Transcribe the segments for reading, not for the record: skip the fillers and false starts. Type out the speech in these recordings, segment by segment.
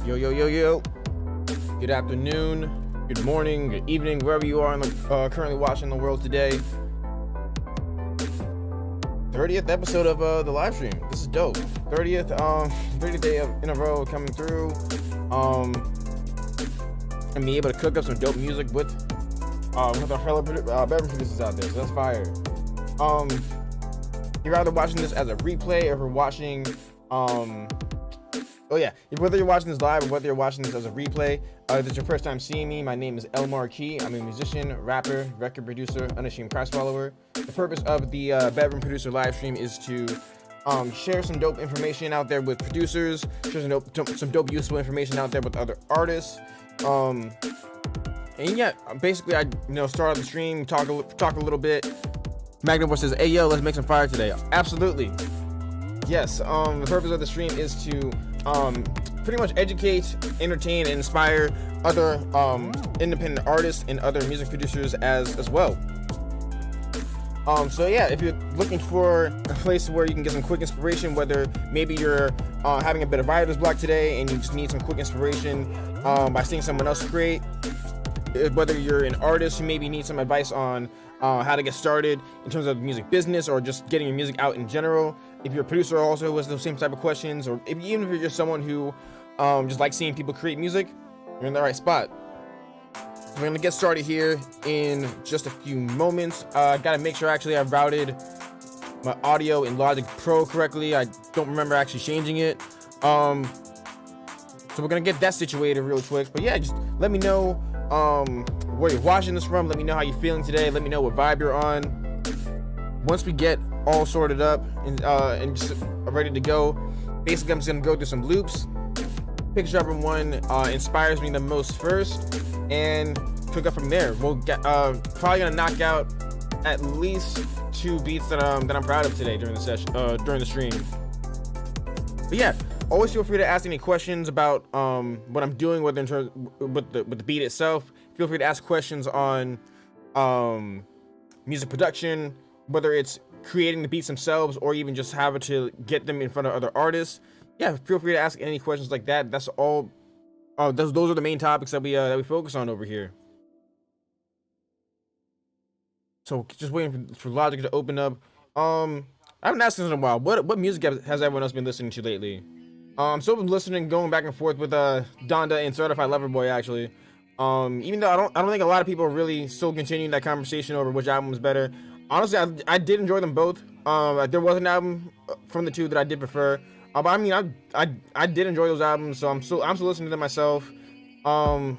Yo, yo, yo, yo. Good afternoon, good morning, good evening, wherever you are currently watching the world today. 30th episode of the live stream. This is dope. 30th day in a row coming through. And be able to cook up some dope music with our fellow bedroom producers out there. So that's fire. You're either watching this as a replay or if you're watching whether you're watching this live or whether you're watching this as a replay, if it's your first time seeing me, my name is Elmar Key. I'm a musician, rapper, record producer, unashamed Christ follower. The purpose of the bedroom producer live stream is to share some dope information out there with producers, share some dope useful information out there with other artists. And yeah, basically I start the stream, talk a little bit. Magnum says, "Hey yo, let's make some fire today." Absolutely. Yes, the purpose of the stream is to pretty much educate, entertain, and inspire other independent artists and other music producers as well. So yeah, if you're looking for a place where you can get some quick inspiration, whether maybe you're having a bit of writer's block today and you just need some quick inspiration by seeing someone else create, whether you're an artist who maybe needs some advice on how to get started in terms of the music business or just getting your music out in general. If you're a producer also who has those same type of questions, or even if you're just someone who just likes seeing people create music, you're in the right spot. We're gonna get started here in just a few moments. I gotta make sure actually I've routed my audio in Logic Pro correctly. I don't remember actually changing it. So we're gonna get that situated real quick. But yeah, just let me know where you're watching this from. Let me know how you're feeling today. Let me know what vibe you're on. Once we get all sorted up and just ready to go, basically I'm just gonna go through some loops, pick whichever one inspires me the most first, and pick up from there. We'll get probably gonna knock out at least 2 beats that I'm proud of today during the session, during the stream. But yeah, always feel free to ask any questions about what I'm doing, whether in terms with the beat itself. Feel free to ask questions on music production, whether it's creating the beats themselves or even just having to get them in front of other artists. Yeah, feel free to ask any questions like that. That's all. Those are the main topics that we focus on over here. So just waiting for Logic to open up. I haven't asked this in a while. What music has everyone else been listening to lately? So I've been listening, going back and forth with Donda and Certified Lover Boy actually. Even though I don't think a lot of people are really still continuing that conversation over which album was better. Honestly, I did enjoy them both. There was an album from the two that I did prefer. But I mean, I did enjoy those albums, so I'm still listening to them myself. Did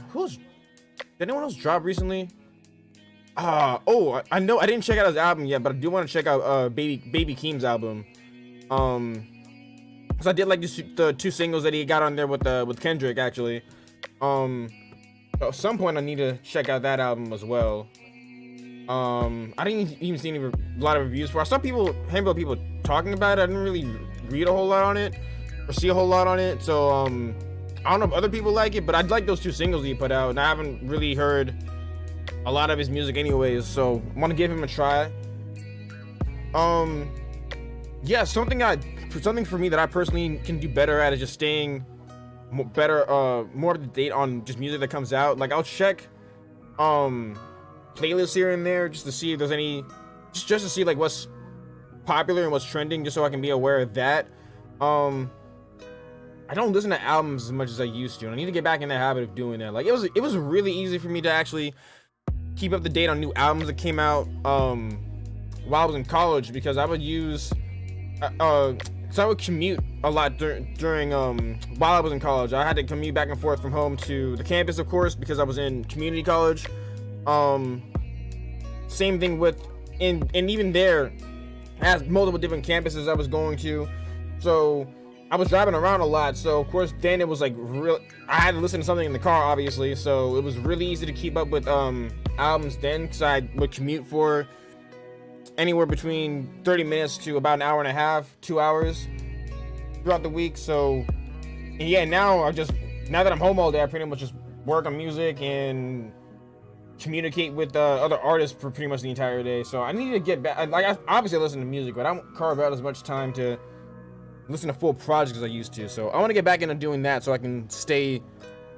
anyone else drop recently? I know I didn't check out his album yet, but I do want to check out Baby Keem's album. Cause I did like the 2 singles that he got on there with Kendrick actually. At some point I need to check out that album as well. I didn't even see a lot of reviews for it. I saw handful of people talking about it. I didn't really read a whole lot on it or see a whole lot on it. So I don't know if other people like it, but I'd like those 2 singles that he put out, and I haven't really heard a lot of his music anyways, so I want to give him a try. Yeah, something for me that I personally can do better at is just staying more up to date on just music that comes out. Like I'll check playlists here and there just to see if there's any, just to see like what's popular and what's trending, just so I can be aware of that. I don't listen to albums as much as I used to, and I need to get back in the habit of doing that. Like it was really easy for me to actually keep up to date on new albums that came out while I was in college, because I would commute a lot during while I was in college. I had to commute back and forth from home to the campus, of course, because I was in community college. Same thing and even there, I had multiple different campuses I was going to, so I was driving around a lot. So of course then it was like I had to listen to something in the car, obviously, so it was really easy to keep up with albums then, because I would commute for anywhere between 30 minutes to about an hour and a half, 2 hours throughout the week. So yeah, now that I'm home all day, I pretty much just work on music and communicate with other artists for pretty much the entire day. So I need to get back. Like I obviously listen to music, but I don't carve out as much time to listen to full projects as I used to. So I want to get back into doing that so I can stay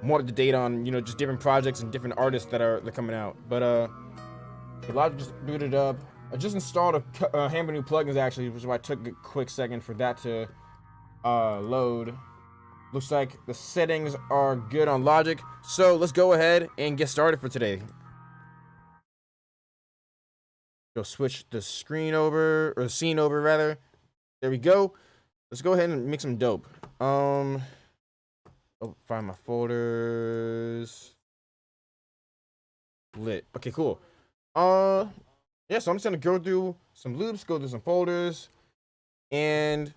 more up to date on, you know, just different projects and different artists that are coming out. But the Logic just booted up. I just installed a handful of new plugins actually, which is why I took a quick second for that to load. Looks like the settings are good on Logic. So let's go ahead and get started for today. Go switch the screen over, or the scene over rather. There we go. Let's go ahead and make some dope. Oh, find my folders. Lit. Okay, cool. Yeah, so I'm just gonna go through some loops, go through some folders, and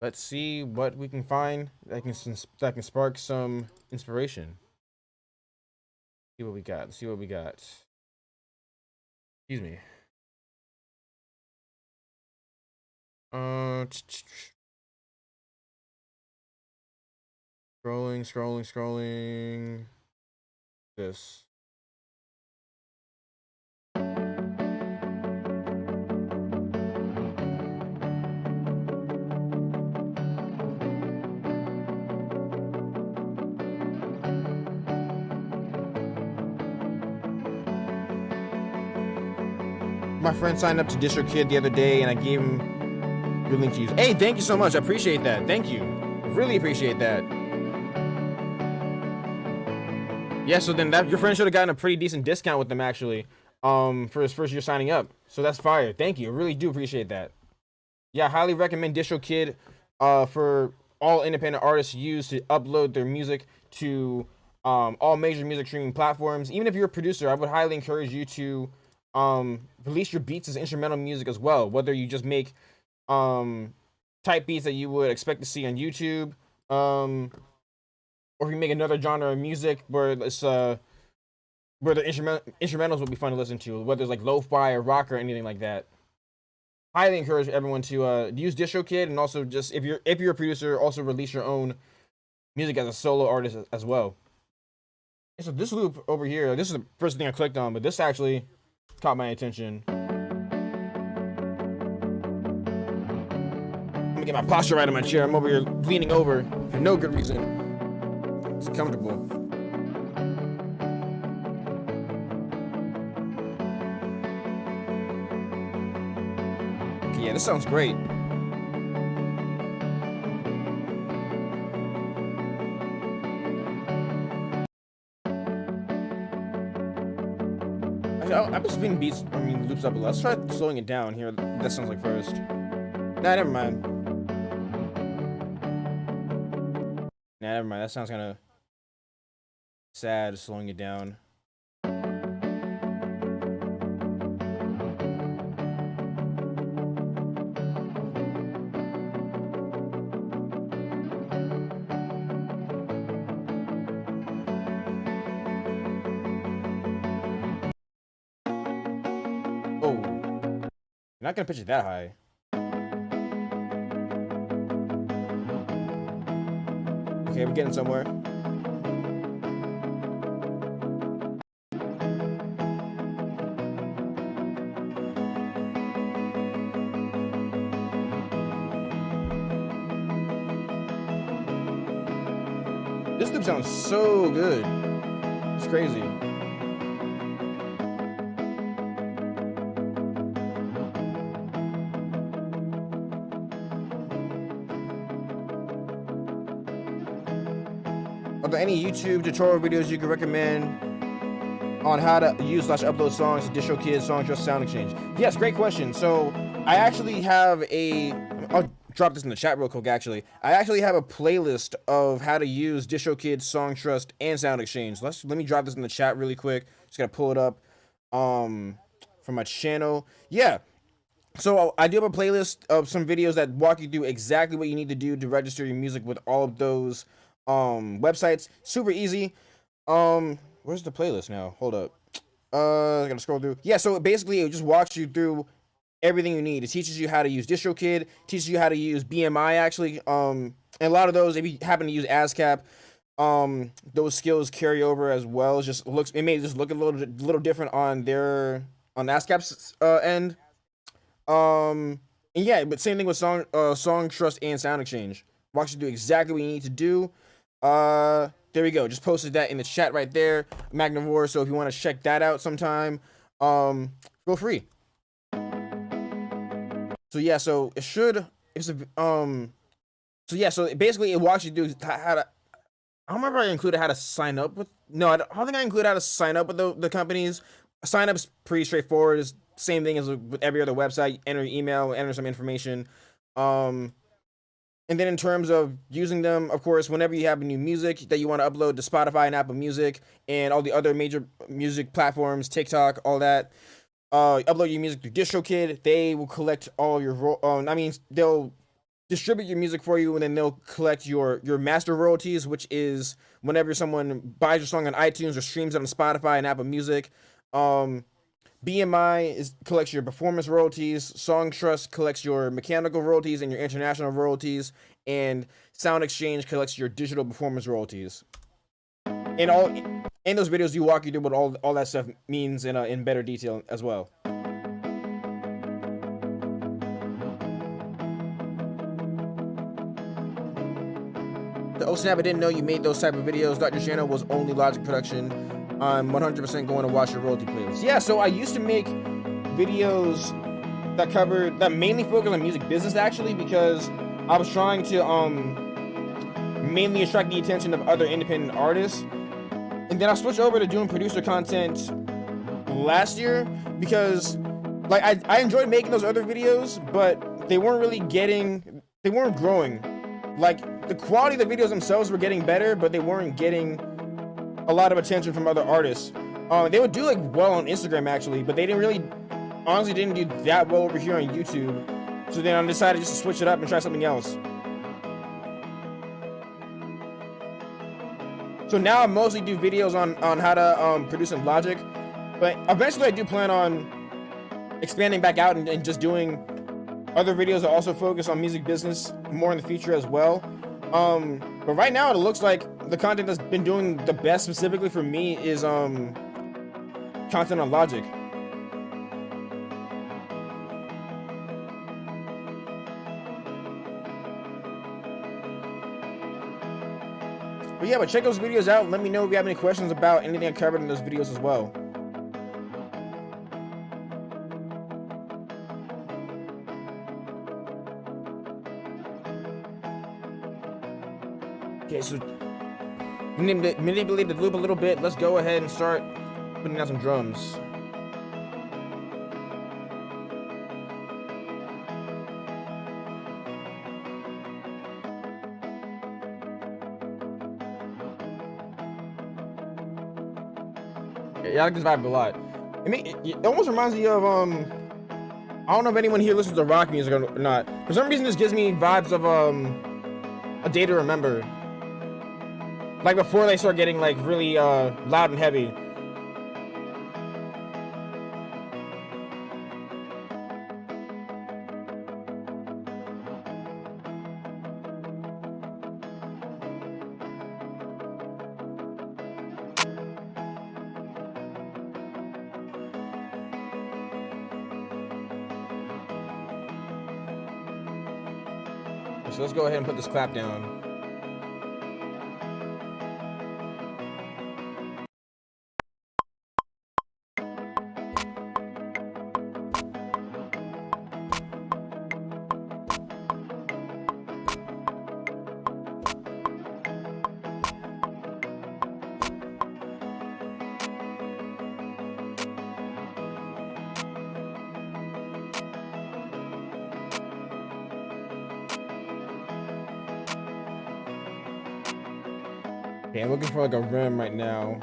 let's see what we can find that can spark some inspiration. See what we got. Let's see what we got. Excuse me. Scrolling. This. My friend signed up to DistroKid the other day, and I gave him your link to use. Hey, thank you so much. I appreciate that. Thank you. Really appreciate that. Yeah, so then your friend should have gotten a pretty decent discount with them actually, for his first year signing up. So that's fire. Thank you. I really do appreciate that. Yeah, I highly recommend DistroKid for all independent artists to use to upload their music to all major music streaming platforms. Even if you're a producer, I would highly encourage you to release your beats as instrumental music as well, whether you just make type beats that you would expect to see on YouTube, or if you make another genre of music where it's where the instrumentals would be fun to listen to, whether it's like lo-fi or rock or anything like that. Highly encourage everyone to use DistroKid, and also just if you're a producer, also release your own music as a solo artist as well. And so this loop over here, this is the first thing I clicked on, but this actually caught my attention. Let me get my posture right in my chair. I'm over here leaning over for no good reason. It's comfortable. Okay, yeah, this sounds great. I'm just beating loops up a lot. Let's try slowing it down here. That sounds like first. Nah, never mind. That sounds kind of sad, slowing it down. Oh, you're not gonna pitch it that high. Okay, we're getting somewhere. This loop sounds so good. It's crazy. Are there any YouTube tutorial videos you could recommend on how to use/upload songs to DistroKid, SongTrust, SoundExchange? Yes, great question. So I actually have I'll drop this in the chat real quick actually. I actually have a playlist of how to use DistroKid, SongTrust, and SoundExchange. Let me drop this in the chat really quick. Just gotta pull it up from my channel. Yeah. So I do have a playlist of some videos that walk you through exactly what you need to do to register your music with all of those websites. Super easy. Where's the playlist now? Hold up. I gotta scroll through. Yeah, so basically it just walks you through everything you need. It teaches you how to use DistroKid, teaches you how to use BMI actually. And a lot of those, if you happen to use ASCAP, those skills carry over as well. It may just look a little different on ASCAP's end. And yeah, but same thing with song trust and sound exchange. Walks you do exactly what you need to do. There we go. Just posted that in the chat right there, Magnivore. So if you want to check that out sometime, feel free. So yeah, so it should. It's a So yeah, so basically it walks you through how to. I don't remember if I included how to sign up with. No, I don't think I included how to sign up with the companies. Sign up's pretty straightforward. It's same thing as with every other website. Enter your email, enter some information. Um, and then in terms of using them, of course, whenever you have new music that you want to upload to Spotify and Apple Music and all the other major music platforms, TikTok, all that, upload your music through DistroKid. They will collect all your. They'll distribute your music for you, and then they'll collect your master royalties, which is whenever someone buys your song on iTunes or streams it on Spotify and Apple Music. BMI collects your performance royalties. Song Trust collects your mechanical royalties and your international royalties, and Sound Exchange collects your digital performance royalties. And all in those videos, you walk you through what all that stuff means in better detail as well. Oh snap, I didn't know you made those type of videos. Dr. Channel was only Logic production. I'm 100% going to watch your royalty playlist. Yeah, so I used to make videos that mainly focus on music business, actually, because I was trying to mainly attract the attention of other independent artists. And then I switched over to doing producer content last year because like I enjoyed making those other videos, but they weren't growing. Like the quality of the videos themselves were getting better, but they weren't getting a lot of attention from other artists. They would do like well on Instagram actually, but they honestly didn't do that well over here on YouTube. So then I decided just to switch it up and try something else. So now I mostly do videos on how to produce in Logic, but eventually I do plan on expanding back out and just doing other videos that also focus on music business more in the future as well. But right now it looks like the content that's been doing the best specifically for me is content on Logic. But yeah, but check those videos out and let me know if you have any questions about anything I covered in those videos as well. Okay, so manipulate the loop a little bit. Let's go ahead and start putting down some drums. Yeah, I like this vibe a lot. It almost reminds me of I don't know if anyone here listens to rock music or not. For some reason, this gives me vibes of A Day to Remember. Like before they start getting like really loud and heavy. So let's go ahead and put this clap down. Okay, I'm looking for like a rim right now.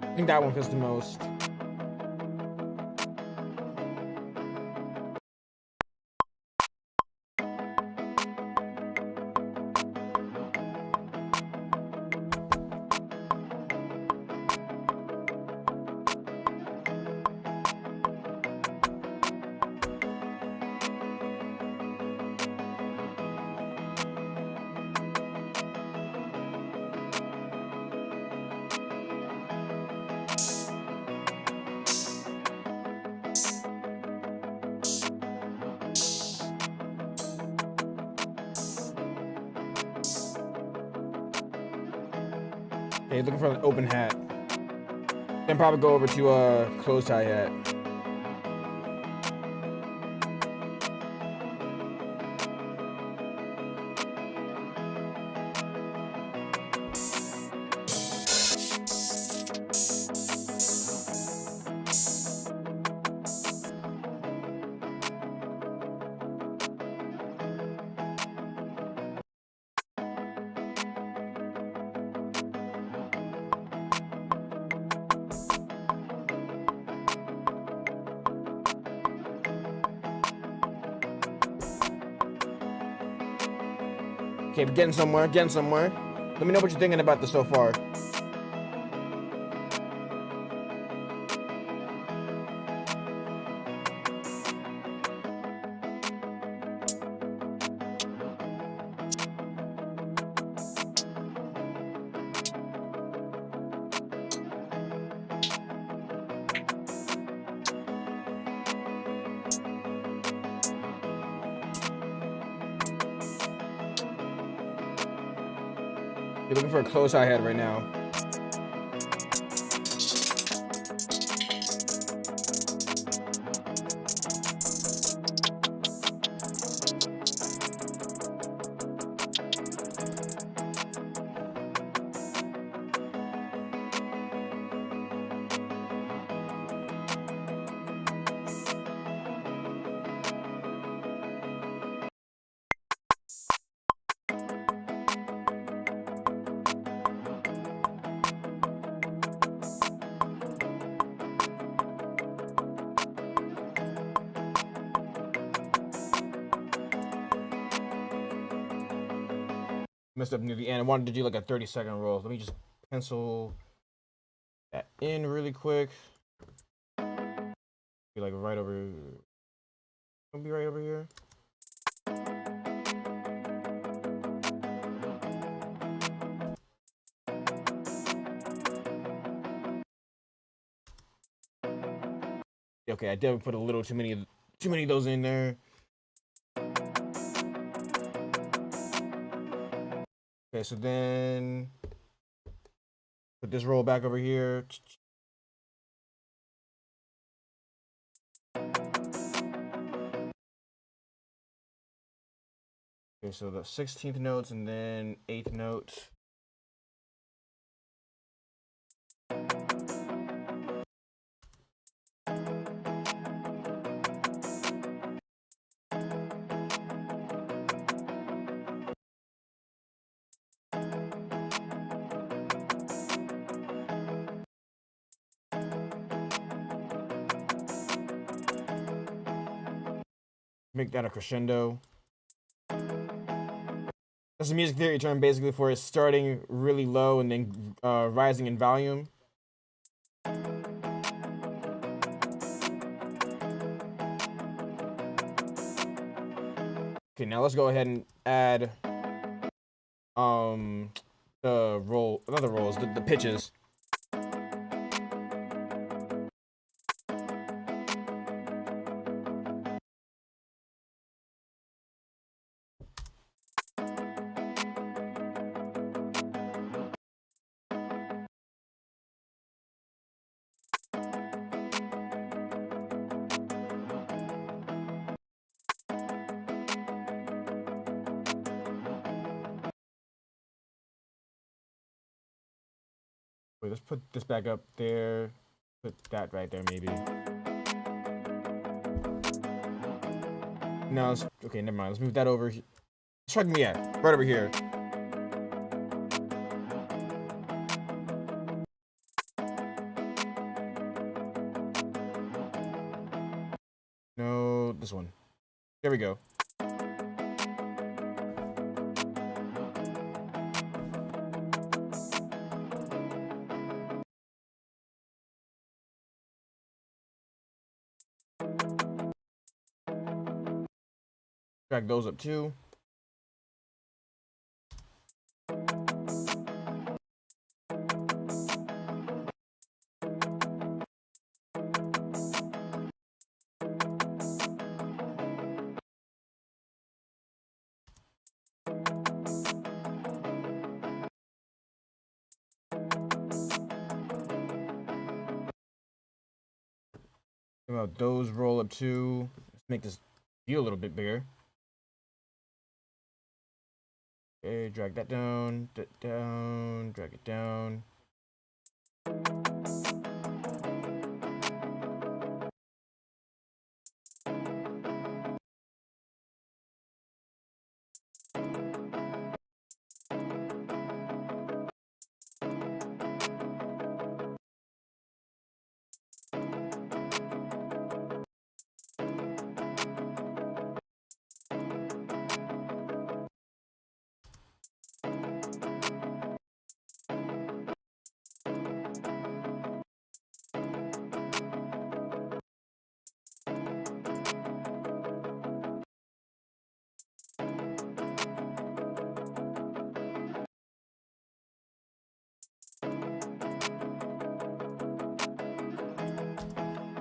I think that one fits the most. Okay, looking for an open hat. Then probably go over to closed tie hat. Okay, we're getting somewhere, getting somewhere. Let me know what you're thinking about this so far. You're looking for a close hi-hat right now. Messed up near the end. I wanted to do like a 30-second roll. Let me just pencil that in really quick. Be like right over. It'll be right over here. Okay, I definitely put a little too many of those in there. Okay, so then put this roll back over here. Okay, so the 16th notes and then 8th note. Make that a crescendo. That's a music theory term basically for it starting really low and then rising in volume. Okay, now let's go ahead and add the other rolls, the pitches. Wait, let's put this back up there. Put that right there, maybe. No, okay, never mind. Let's move that over. Let's try me at right over here. No, this one. There we go. Drag those up too. About those roll up too. Let's make this view a little bit bigger. Okay, drag that down, drag it down.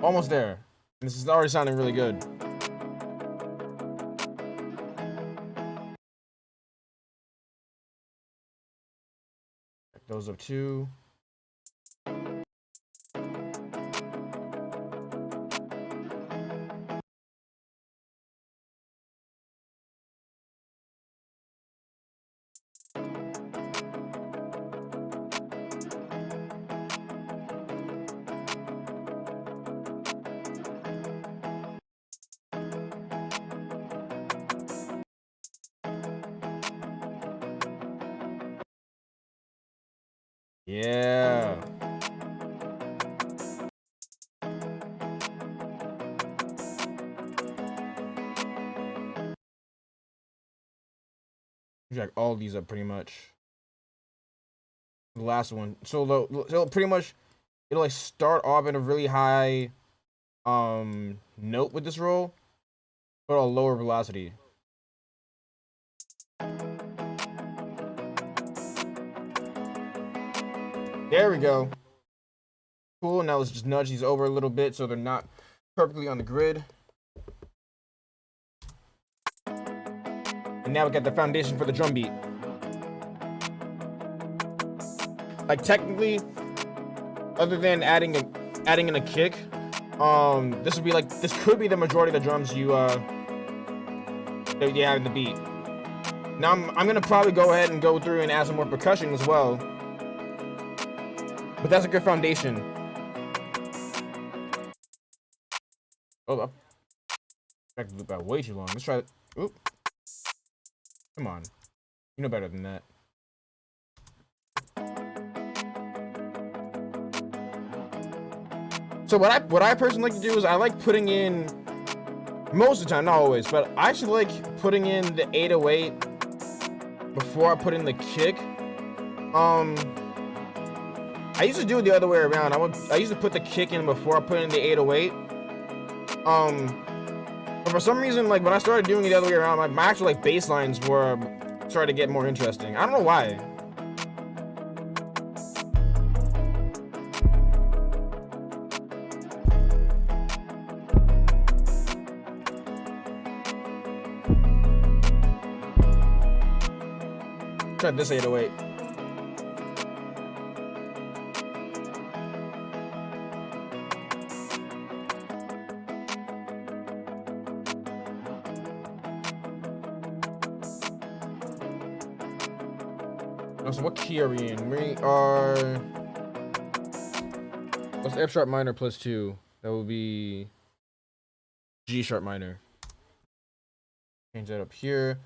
Almost there. This is already sounding really good. Those up too. Yeah. Drag all these up pretty much. The last one. So pretty much it'll like start off at a really high note with this roll, but a lower velocity. There we go. Cool. Now let's just nudge these over a little bit so they're not perfectly on the grid. And now we got the foundation for the drum beat. Like technically, other than adding in a kick, this could be the majority of the drums you have in the beat. Now I'm gonna probably go ahead and go through and add some more percussion as well. But that's a good foundation. Oh, I backed the loop out way too long. Let's try it. Oop. Come on. You know better than that. So what I personally like to do is I like putting in, most of the time, not always, but I actually like putting in the 808 before I put in the kick. I used to do it the other way around. I used to put the kick in before I put in the 808. But for some reason, like when I started doing it the other way around, my actual like bass lines were starting to get more interesting. I don't know why. Try this 808. So what key are we in? We are... What's F sharp minor plus 2? That will be G sharp minor. Change that up here.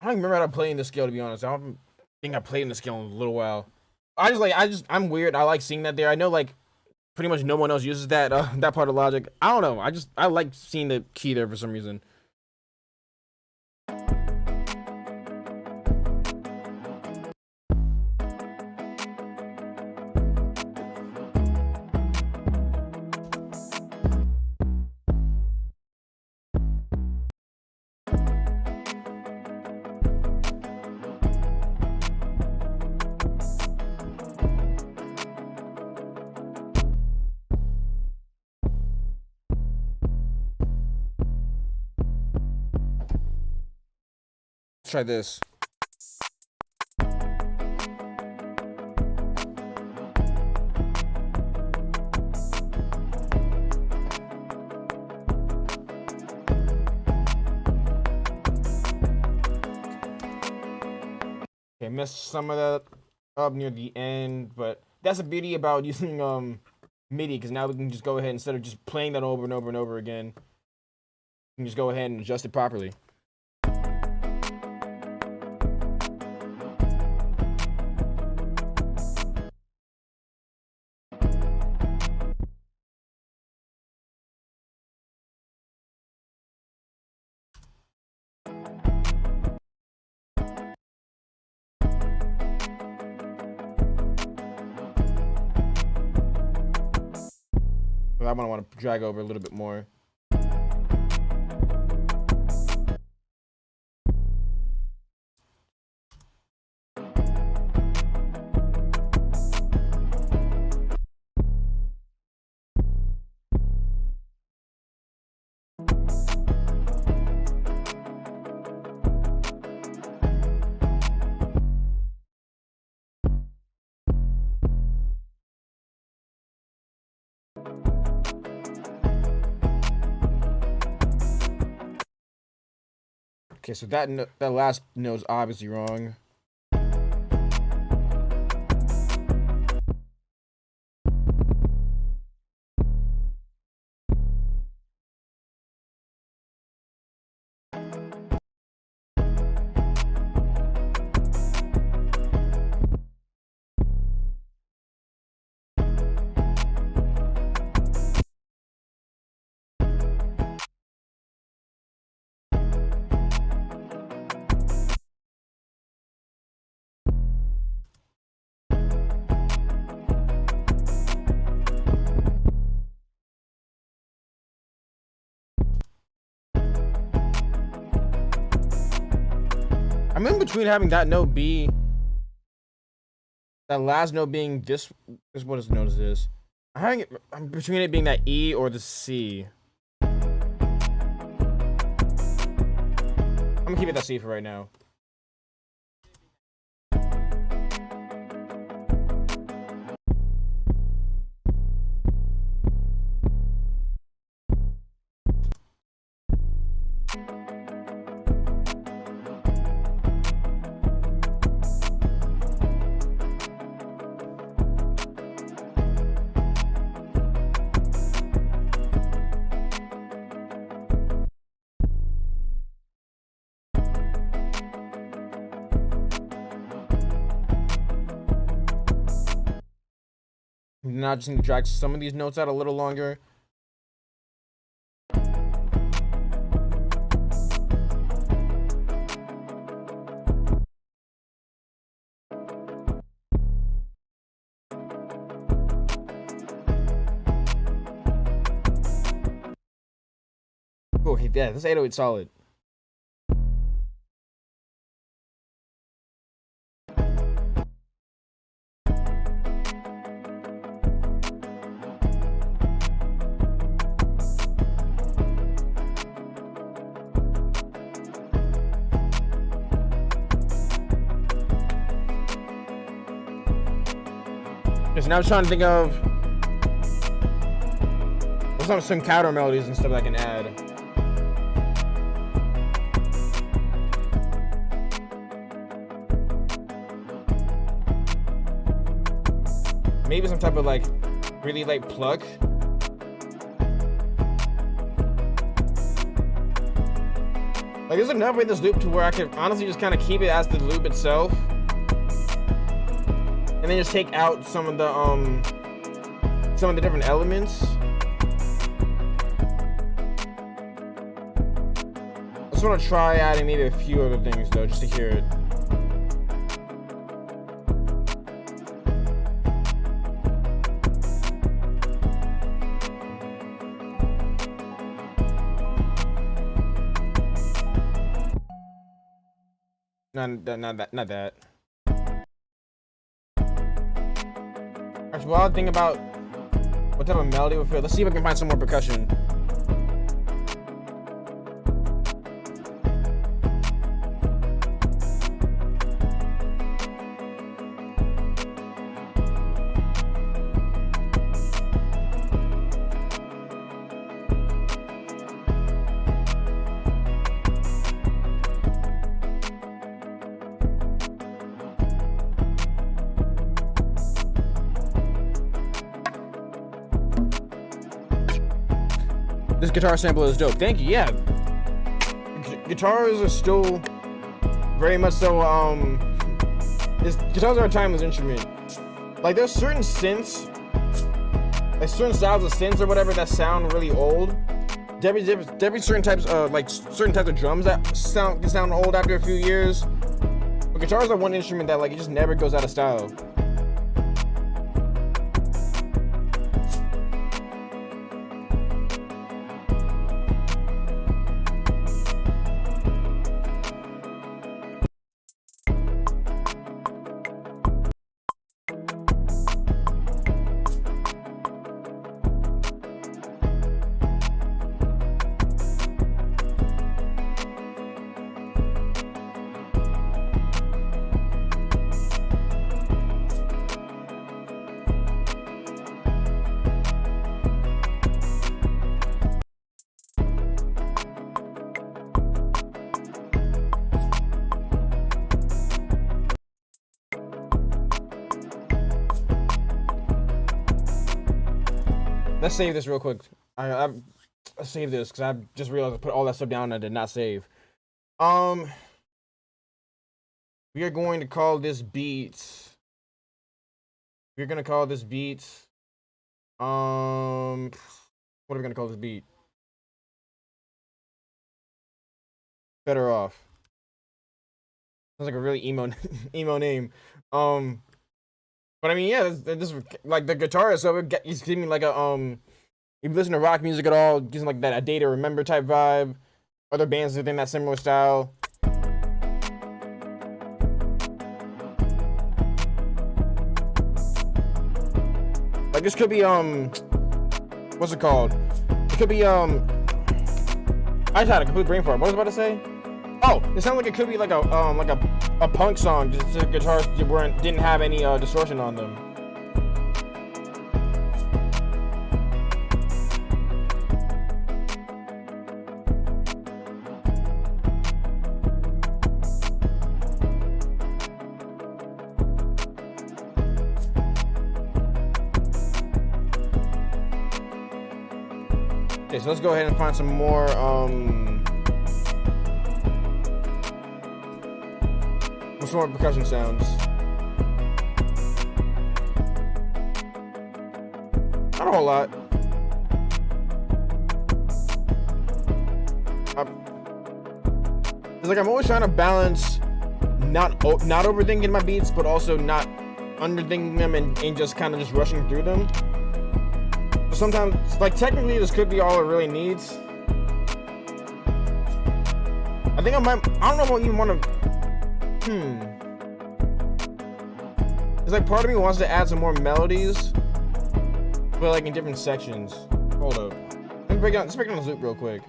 I don't even remember how to play in this scale, to be honest. I don't think I played in the scale in a little while. I'm weird. I like seeing that there. I know like pretty much no one else uses that that part of Logic. I don't know. I like seeing the key there for some reason. Try this. messed some of that up near the end, but that's the beauty about using MIDI, because now we can just go ahead, instead of just playing that over and over and over again, we can just go ahead and adjust it properly. I want to drag over a little bit more. Okay, so that last note is obviously wrong. I'm in between having that note be, that last note being this, what is note is this? I'm between it being that E or the C. I'm gonna keep it that C for right now. Now I just need to drag some of these notes out a little longer. Okay, yeah, this 808 solid. So now I'm trying to think of what's some counter melodies and stuff I can add. Maybe some type of like really light pluck. Like there's enough in this loop to where I could honestly just kind of keep it as the loop itself. And then just take out some of the different elements. I just want to try adding maybe a few other things though, just to hear it. Not that. Actually, while I think about what type of melody would feel, let's see if I can find some more percussion. This guitar sample is dope. Thank you. Yeah, guitars are still very much so. Guitars are a timeless instrument. Like there's certain synths, like certain styles of synths or whatever that sound really old. There be certain types of certain types of drums that can sound old after a few years. But guitars are one instrument that like it just never goes out of style. Let's save this real quick. I saved this because I just realized I put all that stuff down and I did not save. We are going to call this beat. We're gonna call this beat. What are we gonna call this beat? Better Off. Sounds like a really emo name. But I mean, yeah, this like the guitar, so it's giving me like a if you listen to rock music at all, it gives me like that A Day to Remember type vibe. Other bands within that similar style. Like this could be what's it called? It could be I just had a complete brain fart. What was I about to say? Oh, it sounds like it could be like a punk song, just the guitars didn't have any distortion on them. Okay, so let's go ahead and find some more percussion sounds. Not a whole lot. It's like I'm always trying to balance not overthinking my beats, but also not underthinking them and just kind of just rushing through them. Sometimes, like technically, this could be all it really needs. I think I don't know if I even want to. It's like part of me wants to add some more melodies, but like in different sections. Hold up. Let's break down the loop real quick.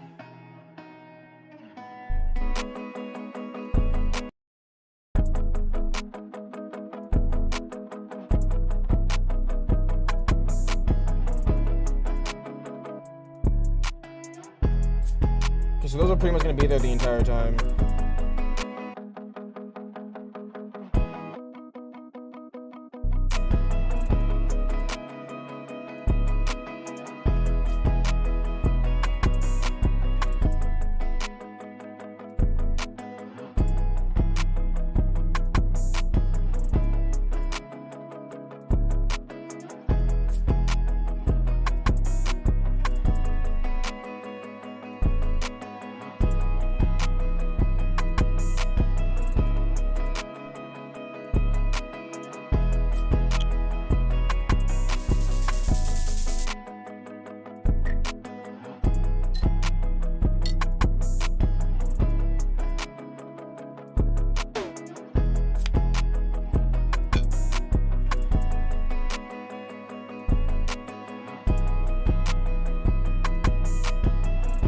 Okay, so those are pretty much gonna be there the entire time.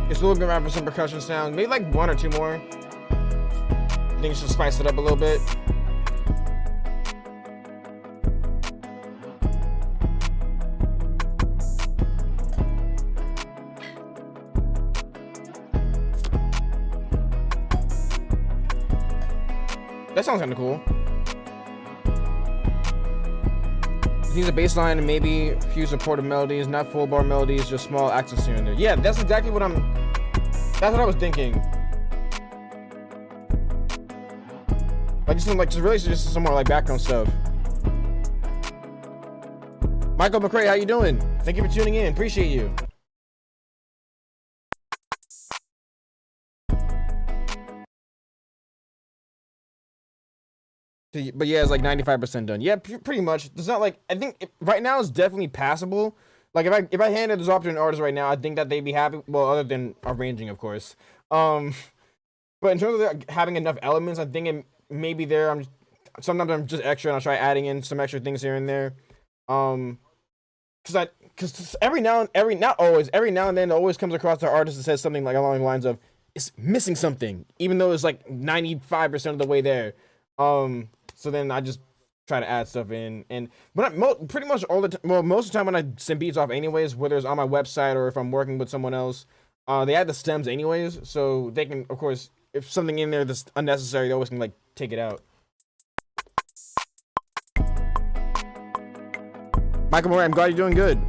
It's a little bit around for some percussion sound. Maybe like one or two more. I think it should spice it up a little bit. That sounds kind of cool. needs a bass line and maybe a few supportive melodies, not full bar melodies, just small accents here and there. Yeah, that's exactly what that's what I was thinking. Like just some more like background stuff. Michael McCray, how you doing? Thank you for tuning in. Appreciate you. But yeah, it's like 95% done. Yeah, pretty much. It's not like, I think right now it's definitely passable. Like if I handed this off to an artist right now, I think that they'd be happy. Well, other than arranging, of course. But in terms of like, having enough elements, I think it maybe there. Sometimes I'm just extra, and I'll try adding in some extra things here and there. Because every now and then, it always comes across the artist that says something like along the lines of it's missing something, even though it's like 95% of the way there. So then I just try to add stuff in, and pretty much all the time. Well, most of the time when I send beats off, anyways, whether it's on my website or if I'm working with someone else, they add the stems anyways, so they can, of course, if something in there that's unnecessary, they always can like take it out. Michael Moore, I'm glad you're doing good.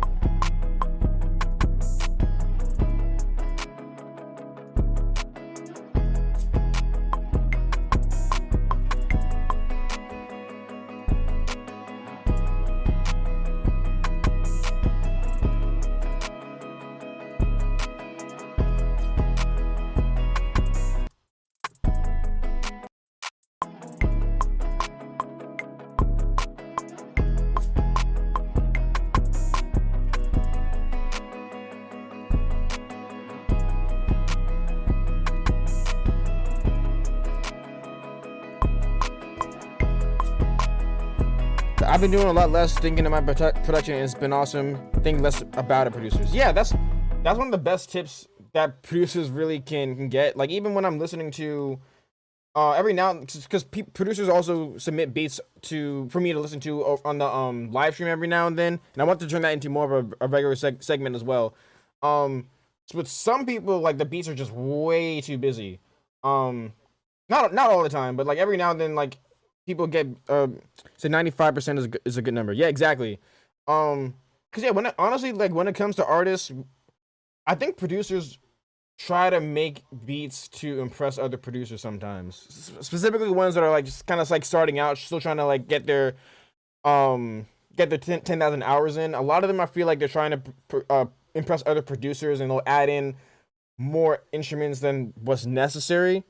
I've been doing a lot less thinking of my production, and it's been awesome. Think less about it, producers. Yeah, that's one of the best tips that producers really can get. Like even when I'm listening to every now, because producers also submit beats for me to listen to on the live stream every now and then, and I want to turn that into more of a regular segment as well. So with some people, like the beats are just way too busy. Not all the time, but like every now and then, like. People get say 95% is a good number. Yeah, exactly. Cause yeah, honestly, like when it comes to artists, I think producers try to make beats to impress other producers sometimes. Specifically ones that are like just kind of like starting out, still trying to like get their 10,000 hours in. A lot of them, I feel like they're trying to impress other producers, and they'll add in more instruments than what's necessary.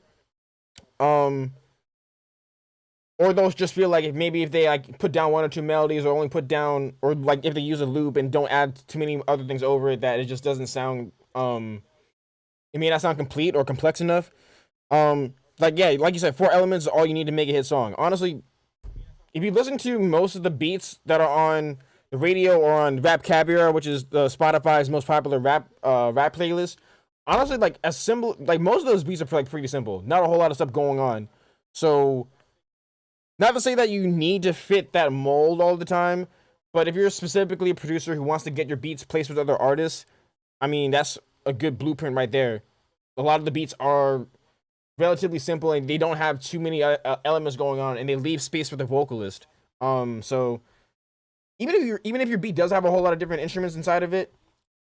Or they'll just feel like if they like put down one or two melodies, or only put down, or like if they use a loop and don't add too many other things over it, that it just doesn't sound it may not sound complete or complex enough. Like yeah, like you said, 4 elements is all you need to make a hit song. Honestly, if you listen to most of the beats that are on the radio or on Rapcabulary, which is Spotify's most popular rap playlist, honestly, like most of those beats are like pretty simple. Not a whole lot of stuff going on. So. Not to say that you need to fit that mold all the time, but if you're specifically a producer who wants to get your beats placed with other artists, I mean, that's a good blueprint right there. A lot of the beats are relatively simple, and they don't have too many elements going on, and they leave space for the vocalist. So even if your beat does have a whole lot of different instruments inside of it,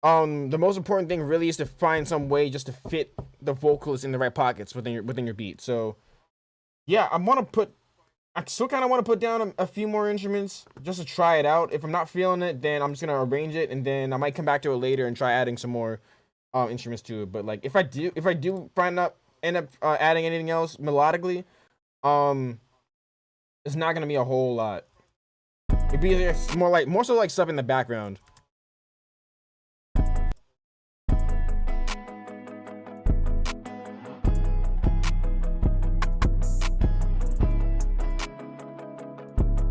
the most important thing really is to find some way just to fit the vocalist in the right pockets within your beat. So yeah, I still kind of want to put down a few more instruments just to try it out. If I'm not feeling it, then I'm just going to arrange it, and then I might come back to it later and try adding some more instruments to it. But like if I do end up adding anything else melodically, it's not going to be a whole lot. It'd be more so like stuff in the background.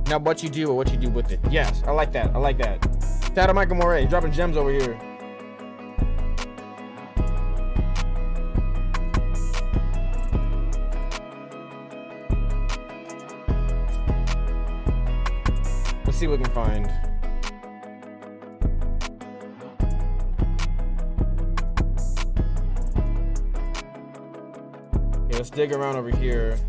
Now what you do or what you do with it. Yes, I like that. Shout out to Michael Moray, dropping gems over here. Let's see what we can find. Yeah, let's dig around over here.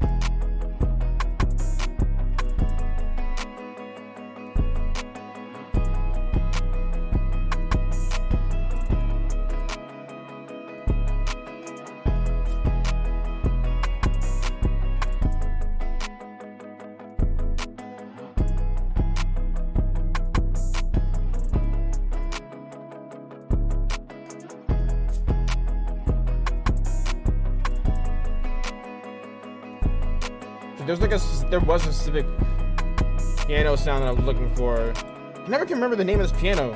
There's like there was a specific piano sound that I was looking for. I never can remember the name of this piano.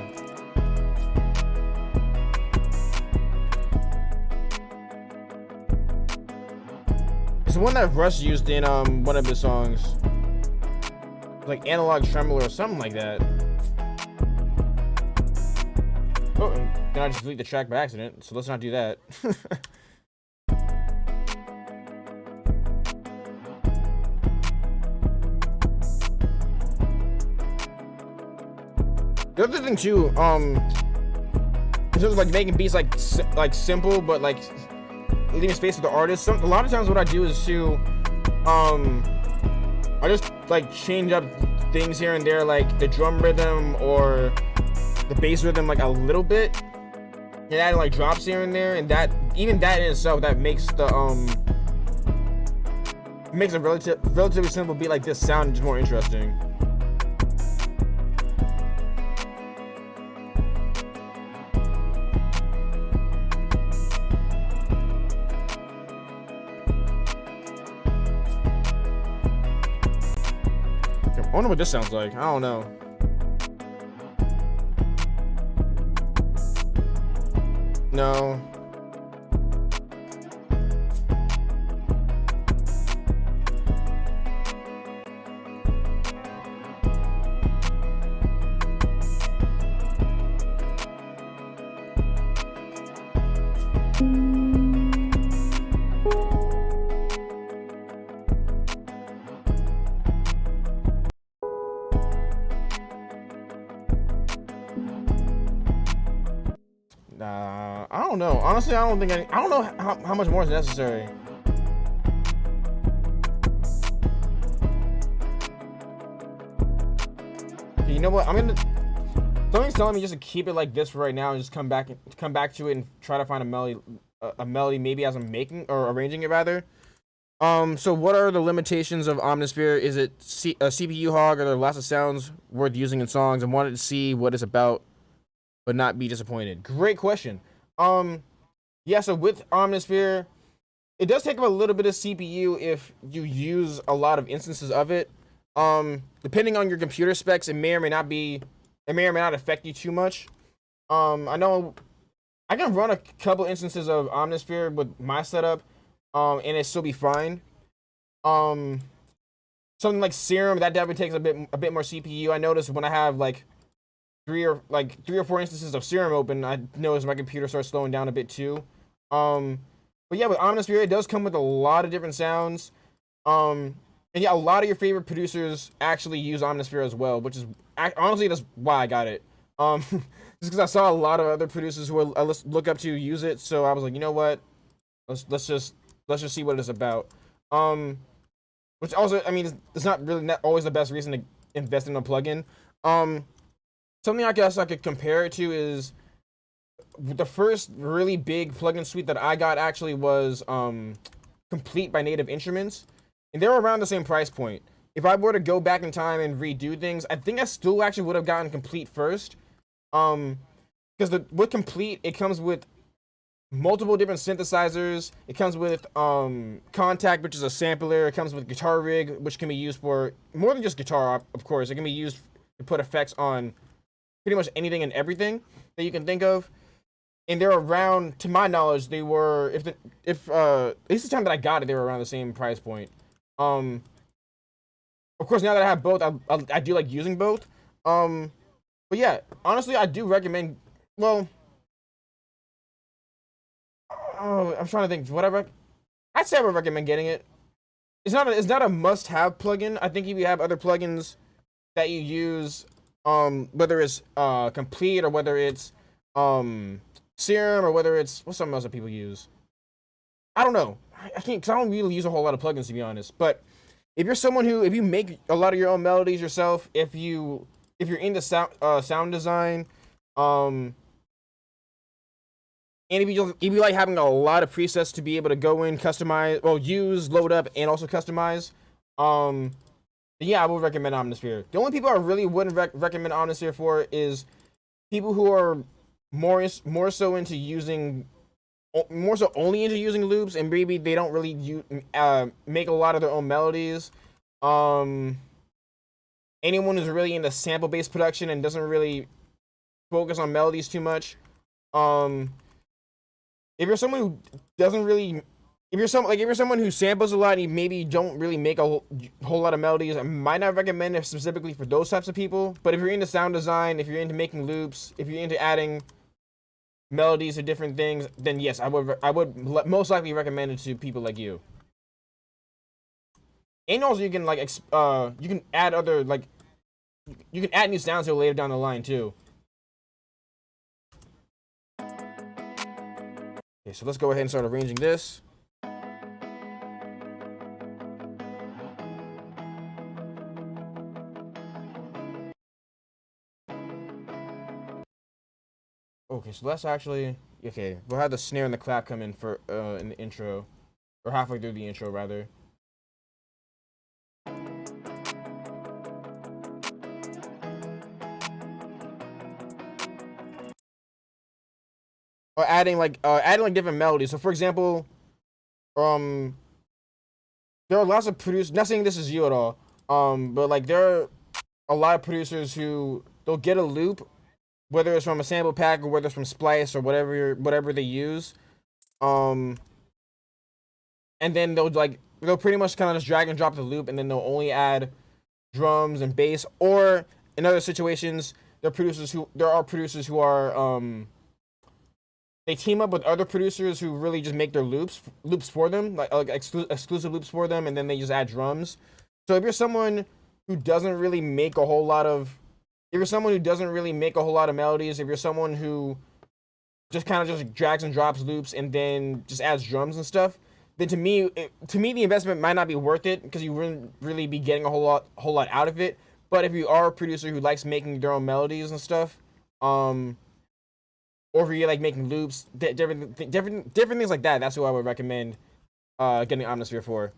It's the one that Russ used in one of his songs, like Analog Tremolo or something like that. Oh, then I just delete the track by accident, so let's not do that. The other thing too, in terms of like making beats like simple, but like leaving space for the artist. A lot of times, what I do is to, I just like change up things here and there, like the drum rhythm or the bass rhythm, like a little bit, and adding like drops here and there, and that even that in itself, that makes the makes a relatively simple beat like this sound just more interesting. I wonder what this sounds like. I don't know. No. I don't know. Honestly, I don't think I don't know how much more is necessary. Okay, you know what? Something's telling me just to keep it like this for right now and just come back to it and try to find a melody maybe as I'm making or arranging it rather. So what are the limitations of Omnisphere? Is it a CPU hog? Are there lots of sounds worth using in songs? I wanted to see what it's about, but not be disappointed. Great question. Yeah, so with Omnisphere, it does take up a little bit of CPU if you use a lot of instances of it. Depending on your computer specs, it may or may not affect you too much. I know I can run a couple instances of Omnisphere with my setup, and it still be fine. Something like Serum, that definitely takes a bit more CPU. I noticed when I have like three or four instances of Serum open, I notice my computer starts slowing down a bit too. But yeah, with Omnisphere, it does come with a lot of different sounds. And yeah, a lot of your favorite producers actually use Omnisphere as well, which is honestly that's why I got it. Just because I saw a lot of other producers who I look up to use it, so I was like, you know what, let's just see what it's about. Which also, I mean, it's not really always the best reason to invest in a plugin. Something I guess I could compare it to is the first really big plugin suite that I got actually was Complete by Native Instruments, and they were around the same price point. If I were to go back in time and redo things, I think I still actually would have gotten Complete first, because with Complete, it comes with multiple different synthesizers. It comes with Contact, which is a sampler. It comes with Guitar Rig, which can be used for more than just guitar, of course. It can be used to put effects on pretty much anything and everything that you can think of. And they're around, to my knowledge, they were, at least the time that I got it, they were around the same price point. Of course, now that I have both, I do like using both. But yeah, honestly, I do recommend, well, I'm trying to think, whatever. I'd say I would recommend getting it. It's not a must-have plugin. I think if you have other plugins that you use, whether it's Complete or whether it's Serum or whether it's what's something else that people use. I don't know. I can't, because I don't really use a whole lot of plugins, to be honest. But if you're someone if you make a lot of your own melodies yourself, if you're into sound design, and if you like having a lot of presets to be able to go in, customize, use, load up, and also customize, yeah, I would recommend Omnisphere. The only people I really wouldn't recommend Omnisphere for is people who are more so into using more so only into using loops, and maybe they don't really make a lot of their own melodies. Anyone who's really into sample-based production and doesn't really focus on melodies too much. If you're someone who doesn't really, if you're someone who samples a lot and you maybe don't really make a whole lot of melodies, I might not recommend it specifically for those types of people. But if you're into sound design, if you're into making loops, if you're into adding melodies to different things, then yes, I would most likely recommend it to people like you. And also, you can you can add other you can add new sounds to it later down the line too. Okay, so let's go ahead and start arranging this. Okay, so let's actually, okay, we'll have the snare and the clap come in for in the intro, or halfway through the intro rather. Or adding different melodies. So for example, there are lots of producers, not saying this is you at all, but like there are a lot of producers who they'll get a loop, whether it's from a sample pack or whether it's from Splice or whatever they use, and then they'll pretty much kind of just drag and drop the loop, and then they'll only add drums and bass. Or in other situations, there are producers who are they team up with other producers who really just make their loops for them, like exclusive loops for them, and then they just add drums. So if you're someone who doesn't really make a whole lot of melodies, if you're someone who just kind of just drags and drops loops and then just adds drums and stuff, then to me the investment might not be worth it, because you wouldn't really be getting a whole lot out of it. But if you are a producer who likes making their own melodies and stuff, or if you like making loops, different things like that, that's who I would recommend getting Omnisphere for.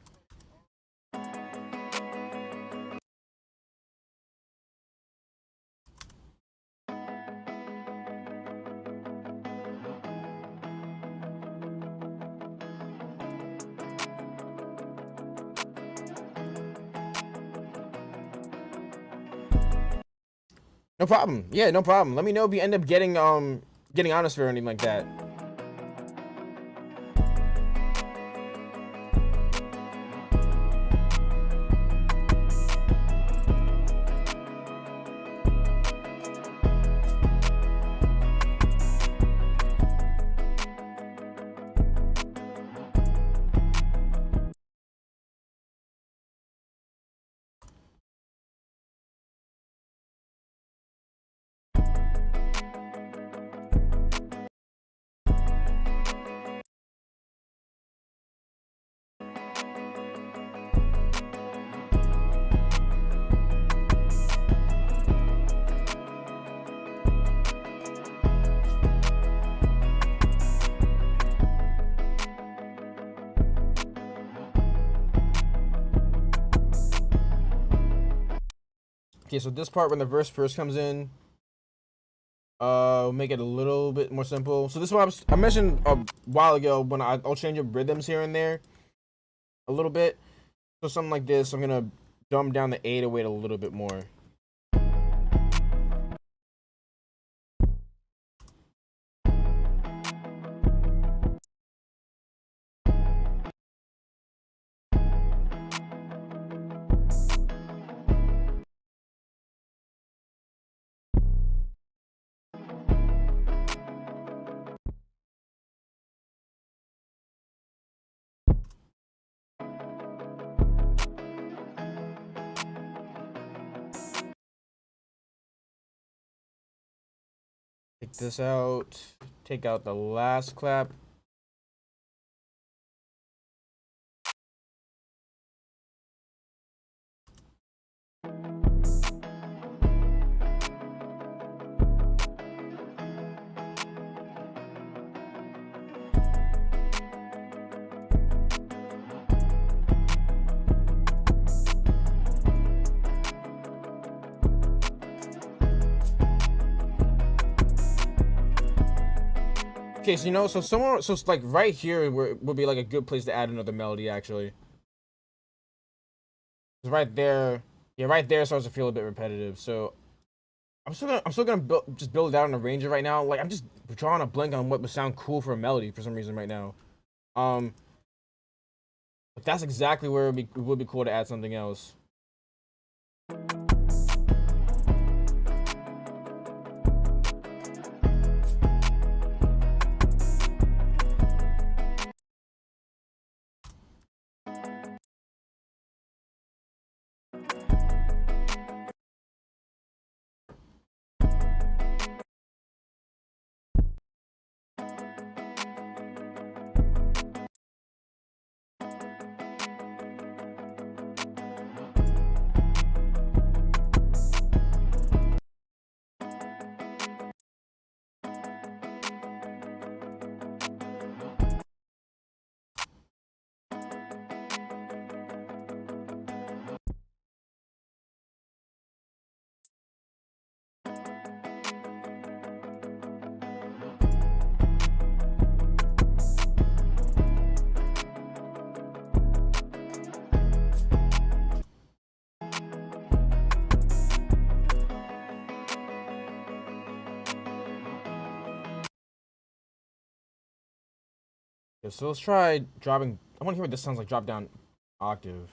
No problem. Yeah, no problem. Let me know if you end up getting Omnisphere or anything like that. Okay, so this part, when the verse first comes in, we'll make it a little bit more simple. So this is what I mentioned a while ago, when I'll change up rhythms here and there a little bit. So something like this, I'm gonna dumb down the 808 a little bit more. Take this out, take out the last clap. Okay, so you know, so somewhere, so it's like right here would be like a good place to add another melody actually. 'Cause right there, yeah, right there starts to feel a bit repetitive. So I'm still gonna just build it out and arrange it right now. Like I'm just drawing a blank on what would sound cool for a melody for some reason right now. Um, but that's exactly where it would be cool to add something else. Okay, so let's try dropping. I want to hear what this sounds like. Drop down octave.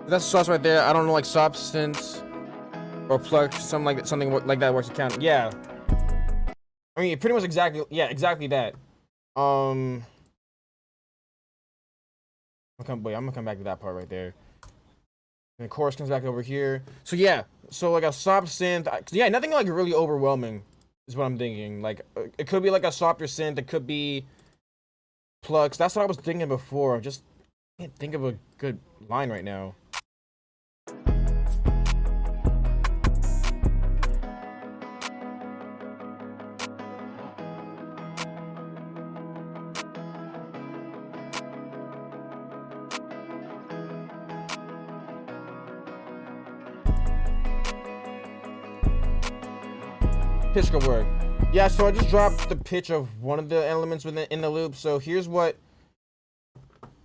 That's sauce right there. I don't know, like substance or plug, something like that works to count. Yeah, I mean pretty much exactly. Yeah, exactly that. I'm gonna come back to that part right there. And the chorus comes back over here. So yeah, so like a soft synth. Yeah, nothing like really overwhelming is what I'm thinking. Like it could be like a softer synth. It could be plugs. That's what I was thinking before. I just can't think of a good line right now. Pitch could work. Yeah, so I just dropped the pitch of one of the elements in the loop. So here's what.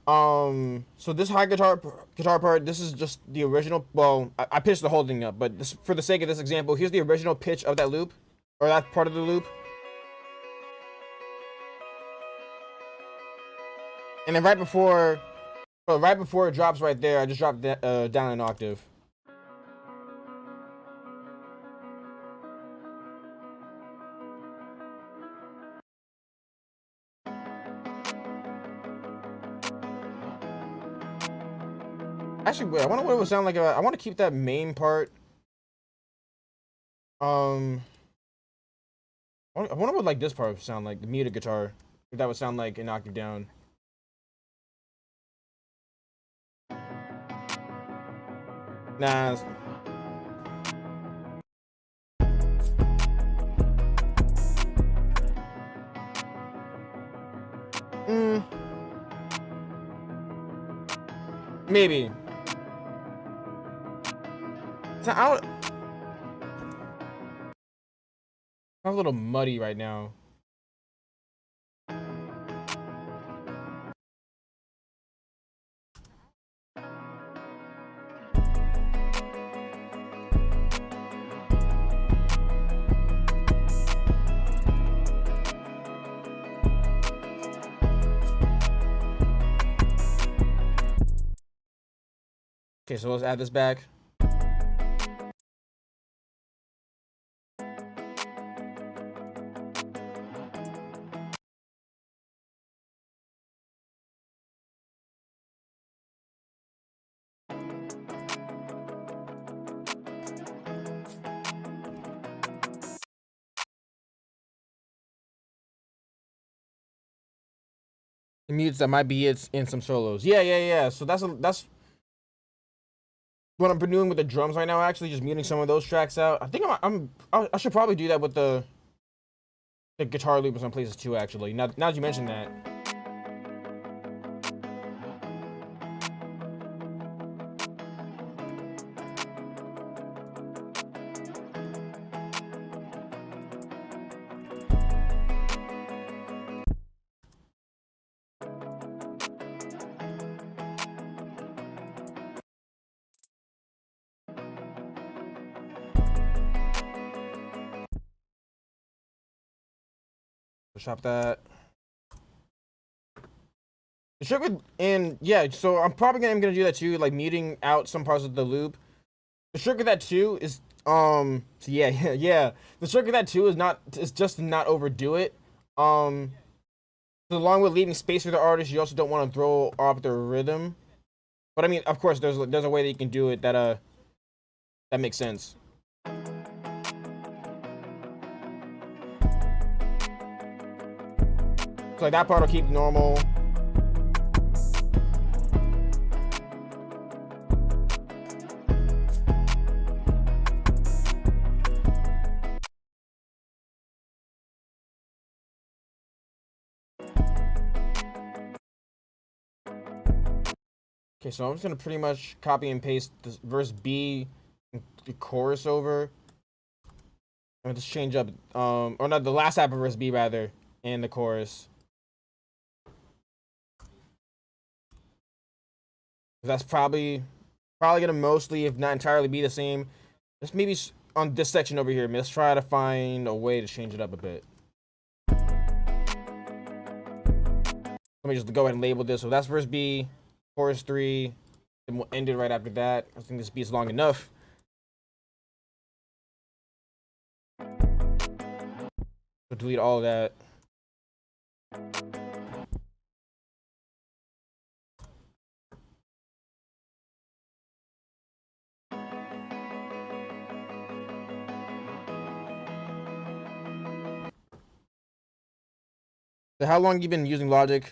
So this high guitar part, this is just the original. Well, I pitched the whole thing up, but this, for the sake of this example, here's the original pitch of that loop, or that part of the loop. And then right before it drops right there, I just dropped that down an octave. Actually, wait, I wonder what it would sound like. I want to keep that main part. I wonder what like this part would sound like, the muted guitar. If that would sound like an octave down. Nah. Maybe. So I'm a little muddy right now. Okay, so let's add this back. The mutes that might be in some solos. Yeah. So that's what I'm doing with the drums right now. Actually, just muting some of those tracks out. I think I should probably do that with the guitar loop in some places too. Actually, now that you mention that. Shop that. The trick with, and yeah, so I'm probably gonna do that too, like muting out some parts of the loop. The trick with that too is so yeah. The trick with that too is just to not overdo it. So along with leaving space for the artist, you also don't want to throw off the rhythm. But I mean, of course, there's a way that you can do it that makes sense. So like that part will keep normal. Okay, so I'm just gonna pretty much copy and paste this verse B, the chorus over. I'm gonna just change up, or not, the last half of verse B rather, and the chorus. That's probably gonna mostly, if not entirely, be the same. Just maybe on this section over here. Let's try to find a way to change it up a bit. Let me just go ahead and label this. So that's verse B. Chorus 3, and we'll end it right after that. I think this beat's long enough. So delete all of that. So how long you been using Logic?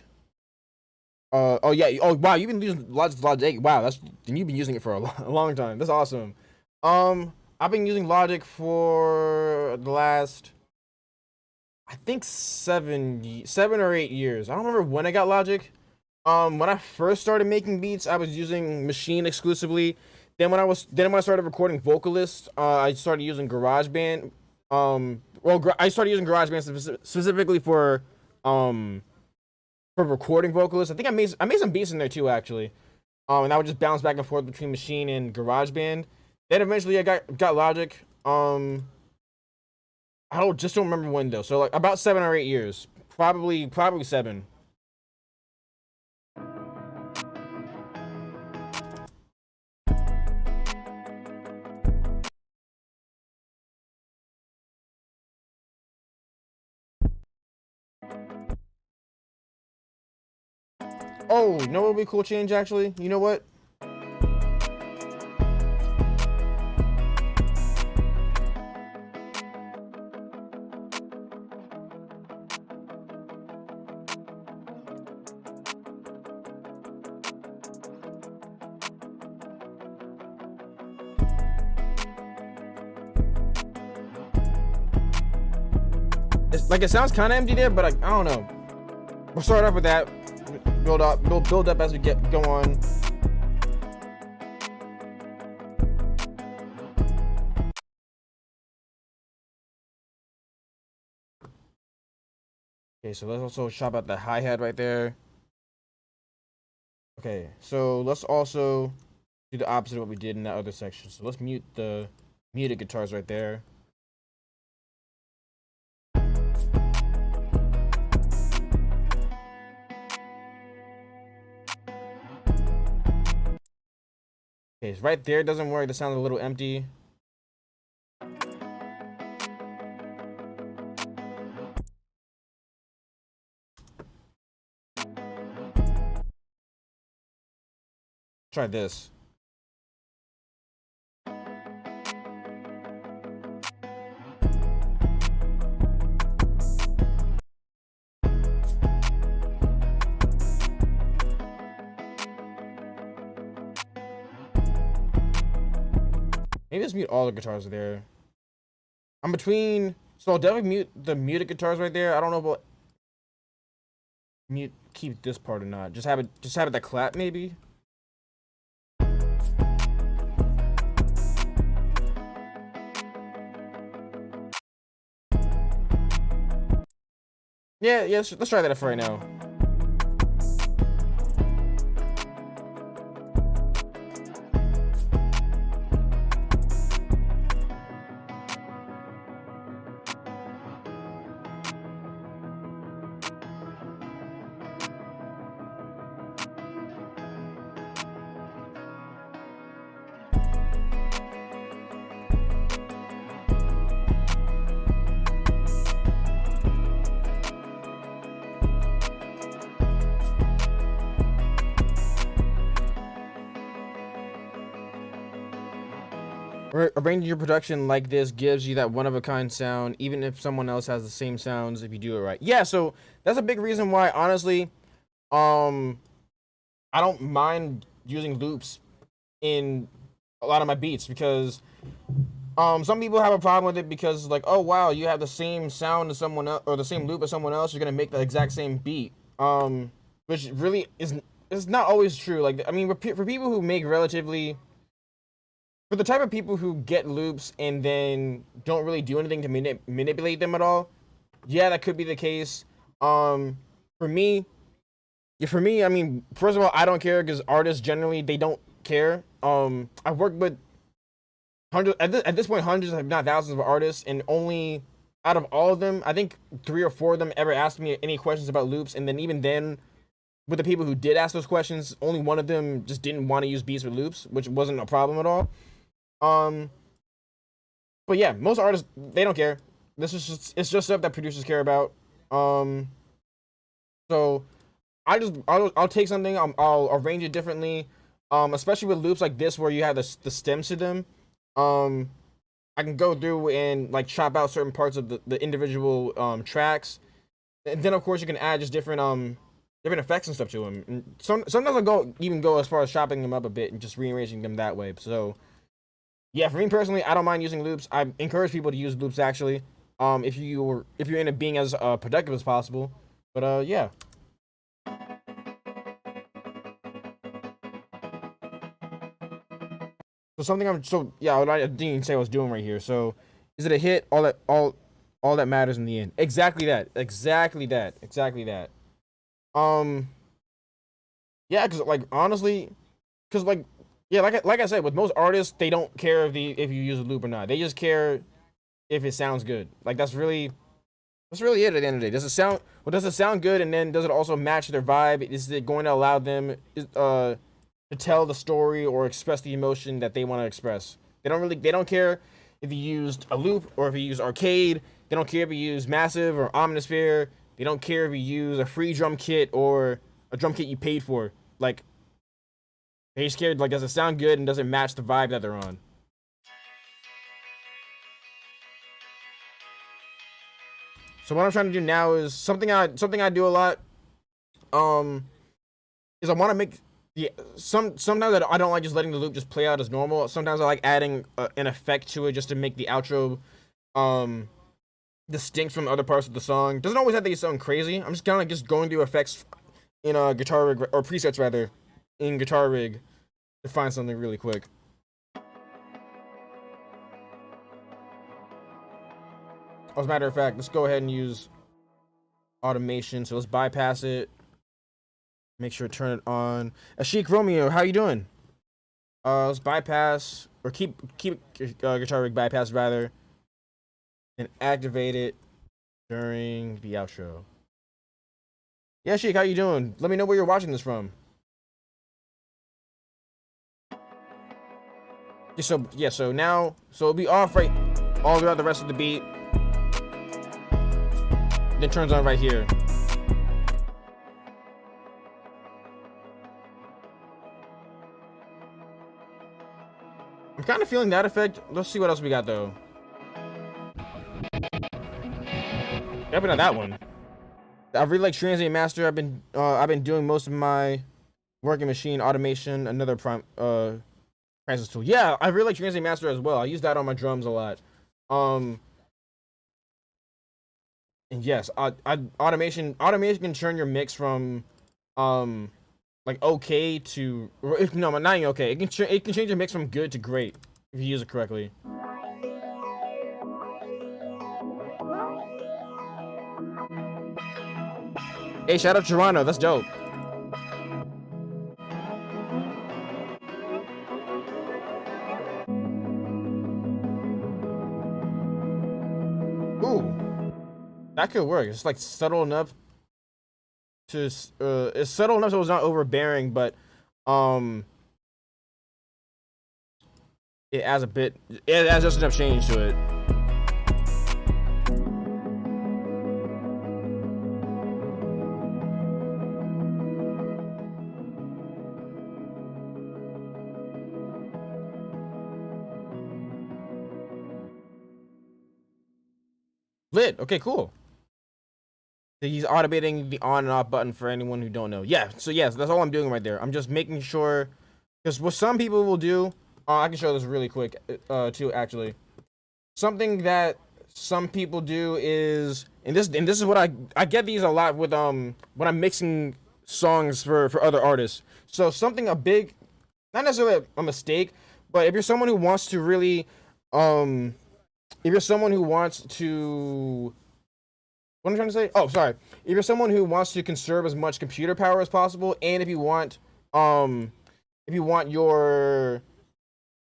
Oh yeah. Oh wow, you've been using Logic 8. Wow, you've been using it for a long time. That's awesome. I've been using Logic for the last, I think 7 or 8 years. I don't remember when I got Logic. When I first started making beats, I was using Machine exclusively. Then when I started recording vocalists, I started using GarageBand. I started using GarageBand specifically for recording vocalists. I think I made some beats in there too, actually. And I would just bounce back and forth between Machine and GarageBand. Then eventually I got Logic. I don't remember when though. So like about 7 or 8 years, probably 7. Oh, you know what would be a cool change actually? You know what? It sounds kind of empty there, but I don't know. We'll start off with that. Build up as we go on. Okay, so let's also chop out the hi-hat right there. Okay, so let's also do the opposite of what we did in that other section. So let's mute the muted guitars right there. Okay, so right there doesn't work. That sounds a little empty. Try this. Maybe just mute all the guitars there. I'm between, so I'll definitely mute the muted guitars right there. I don't know if I'll keep this part or not. Just have it that clap maybe. Yeah, let's try that for right now. Arranging your production like this gives you that one-of-a-kind sound, even if someone else has the same sounds if you do it right. Yeah, so that's a big reason why, honestly, um, I don't mind using loops in a lot of my beats because some people have a problem with it because like, oh wow, you have the same sound as someone else or the same loop as someone else, you're gonna make the exact same beat. Which really is not always true. Like, I mean, for people who make relatively for the type of people who get loops and then don't really do anything to manipulate them at all, yeah, that could be the case. For me, yeah, for me, I mean, first of all, I don't care because artists generally they don't care. I've worked with hundreds at this point, hundreds, if not thousands, of artists, and only out of all of them, I think 3 or 4 of them ever asked me any questions about loops, and then even then, with the people who did ask those questions, only one of them just didn't want to use beats with loops, which wasn't a problem at all. Um, but yeah, most artists they don't care. This is just it's just stuff that producers care about. Um, so I'll take something, I'll arrange it differently. Especially with loops like this where you have the stems to them. Um, I can go through and like chop out certain parts of the individual tracks, and then of course you can add just different effects and stuff to them. And sometimes I'll even go as far as chopping them up a bit and just rearranging them that way. So yeah, for me personally, I don't mind using loops. I encourage people to use loops actually. If you're into being as productive as possible. But yeah. So something I'm so yeah, I didn't even say I was doing right here. So is it a hit? All that matters in the end. Exactly that. Exactly that. Exactly that. Um yeah, cause like honestly, cause like yeah, like I said, with most artists, they don't care if you use a loop or not. They just care if it sounds good. Like that's really it at the end of the day. Does it sound does it sound good, and then does it also match their vibe? Is it going to allow them to tell the story or express the emotion that they want to express? They don't care if you used a loop or if you use arcade. They don't care if you use massive or omnisphere. They don't care if you use a free drum kit or a drum kit you paid for. Like they just care like does it sound good and does it match the vibe that they're on? So what I'm trying to do now is something I do a lot. Um, is I want to make sometimes I don't like just letting the loop just play out as normal. Sometimes I like adding an effect to it just to make the outro um distinct from other parts of the song. Doesn't always have to be something crazy. I'm just kind of just going through effects in a guitar rig or presets rather in guitar rig to find something really quick. As a matter of fact, let's go ahead and use automation. So let's bypass it. Make sure to turn it on. Ashik Romeo, how you doing? Let's bypass or keep guitar rig bypass rather, and activate it during the outro. Yeah, Ashik, how you doing? Let me know where you're watching this from. So now it'll be off right all throughout the rest of the beat. Then turns on right here. I'm kind of feeling that effect. Let's see what else we got though. Yeah, but not that one. I really like Transient Master. I've been doing most of my working machine automation. Another process tool. Yeah, I really like Transient Master as well. I use that on my drums a lot. And yes, automation can turn your mix from like okay to no, not even okay. It can change your mix from good to great if you use it correctly. Hey, shout out Toronto. That's dope. Ooh, that could work. It's like subtle enough to it's subtle enough so it's not overbearing, but it adds just enough change to it. Lit. Okay, cool. He's automating the on and off button for anyone who don't know. Yeah, so yes, that's all I'm doing right there. I'm just making sure, because what some people will do, I can show this really quick, too, actually. Something that some people do is, and this is what I get these a lot with when I'm mixing songs for other artists. So something a big, not necessarily a mistake, but if you're someone who wants to really, if you're someone who wants to, what am I trying to say? Oh, sorry. If you're someone who wants to conserve as much computer power as possible, and if you want your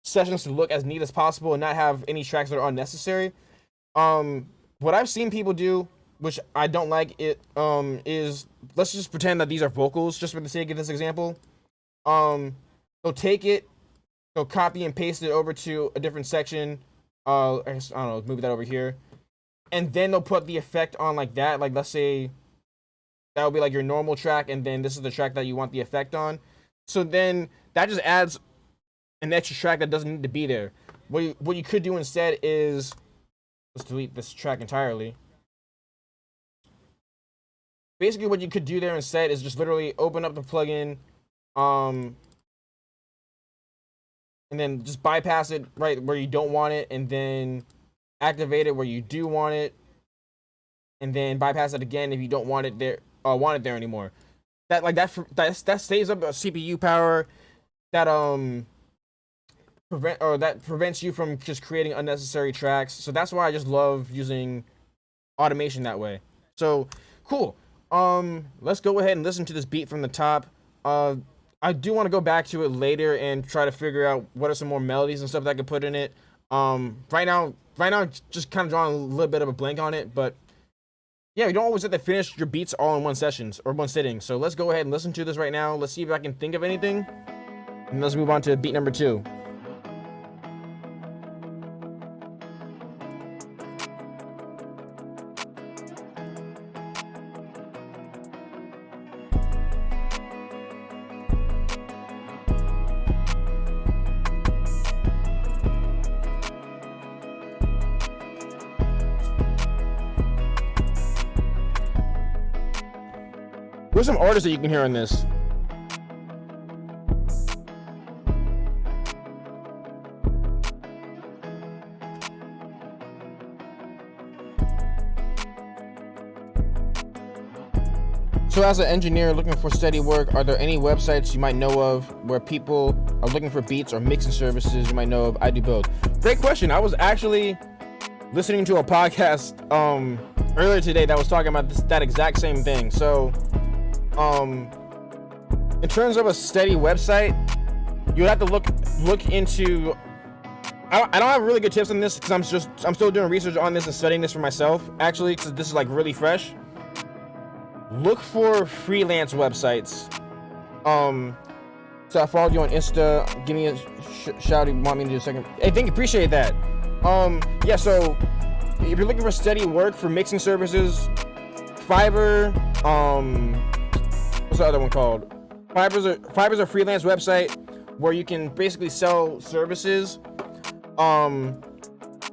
sessions to look as neat as possible and not have any tracks that are unnecessary, what I've seen people do, which I don't like, is, let's just pretend that these are vocals, just for the sake of this example. They'll take it, they'll copy and paste it over to a different section. I don't know, move that over here. And then they'll put the effect on like that. Like, let's say that would be like your normal track, and then this is the track that you want the effect on. So then that just adds an extra track that doesn't need to be there. What you could do instead is, let's delete this track entirely. Basically, what you could do there instead is just literally open up the plugin, and then just bypass it right where you don't want it, and then activate it where you do want it, and then bypass it again if you don't want it there, anymore. That saves up CPU power. That prevents you from just creating unnecessary tracks. So that's why I just love using automation that way. So cool. Let's go ahead and listen to this beat from the top. I do want to go back to it later and try to figure out what are some more melodies and stuff that I could put in it. Right now, just kind of drawing a little bit of a blank on it, but yeah, you don't always have to finish your beats all in one sessions or one sitting. So let's go ahead and listen to this right now. Let's see if I can think of anything, and let's move on to beat number 2. Who's some artists that you can hear on this? So as an engineer looking for steady work, are there any websites you might know of where people are looking for beats or mixing services you might know of? I do both. Great question. I was actually listening to a podcast earlier today that was talking about that exact same thing. So in terms of a steady website, you would have to look into. I don't have really good tips on this because I'm still doing research on this and studying this for myself. Actually, because this is like really fresh. Look for freelance websites. So I followed you on Insta. Give me a shout if you want me to do a second. Hey, thank you, appreciate that. Yeah. So if you're looking for steady work for mixing services, Fiverr. What's the other one called? Fiverr's a freelance website where you can basically sell services.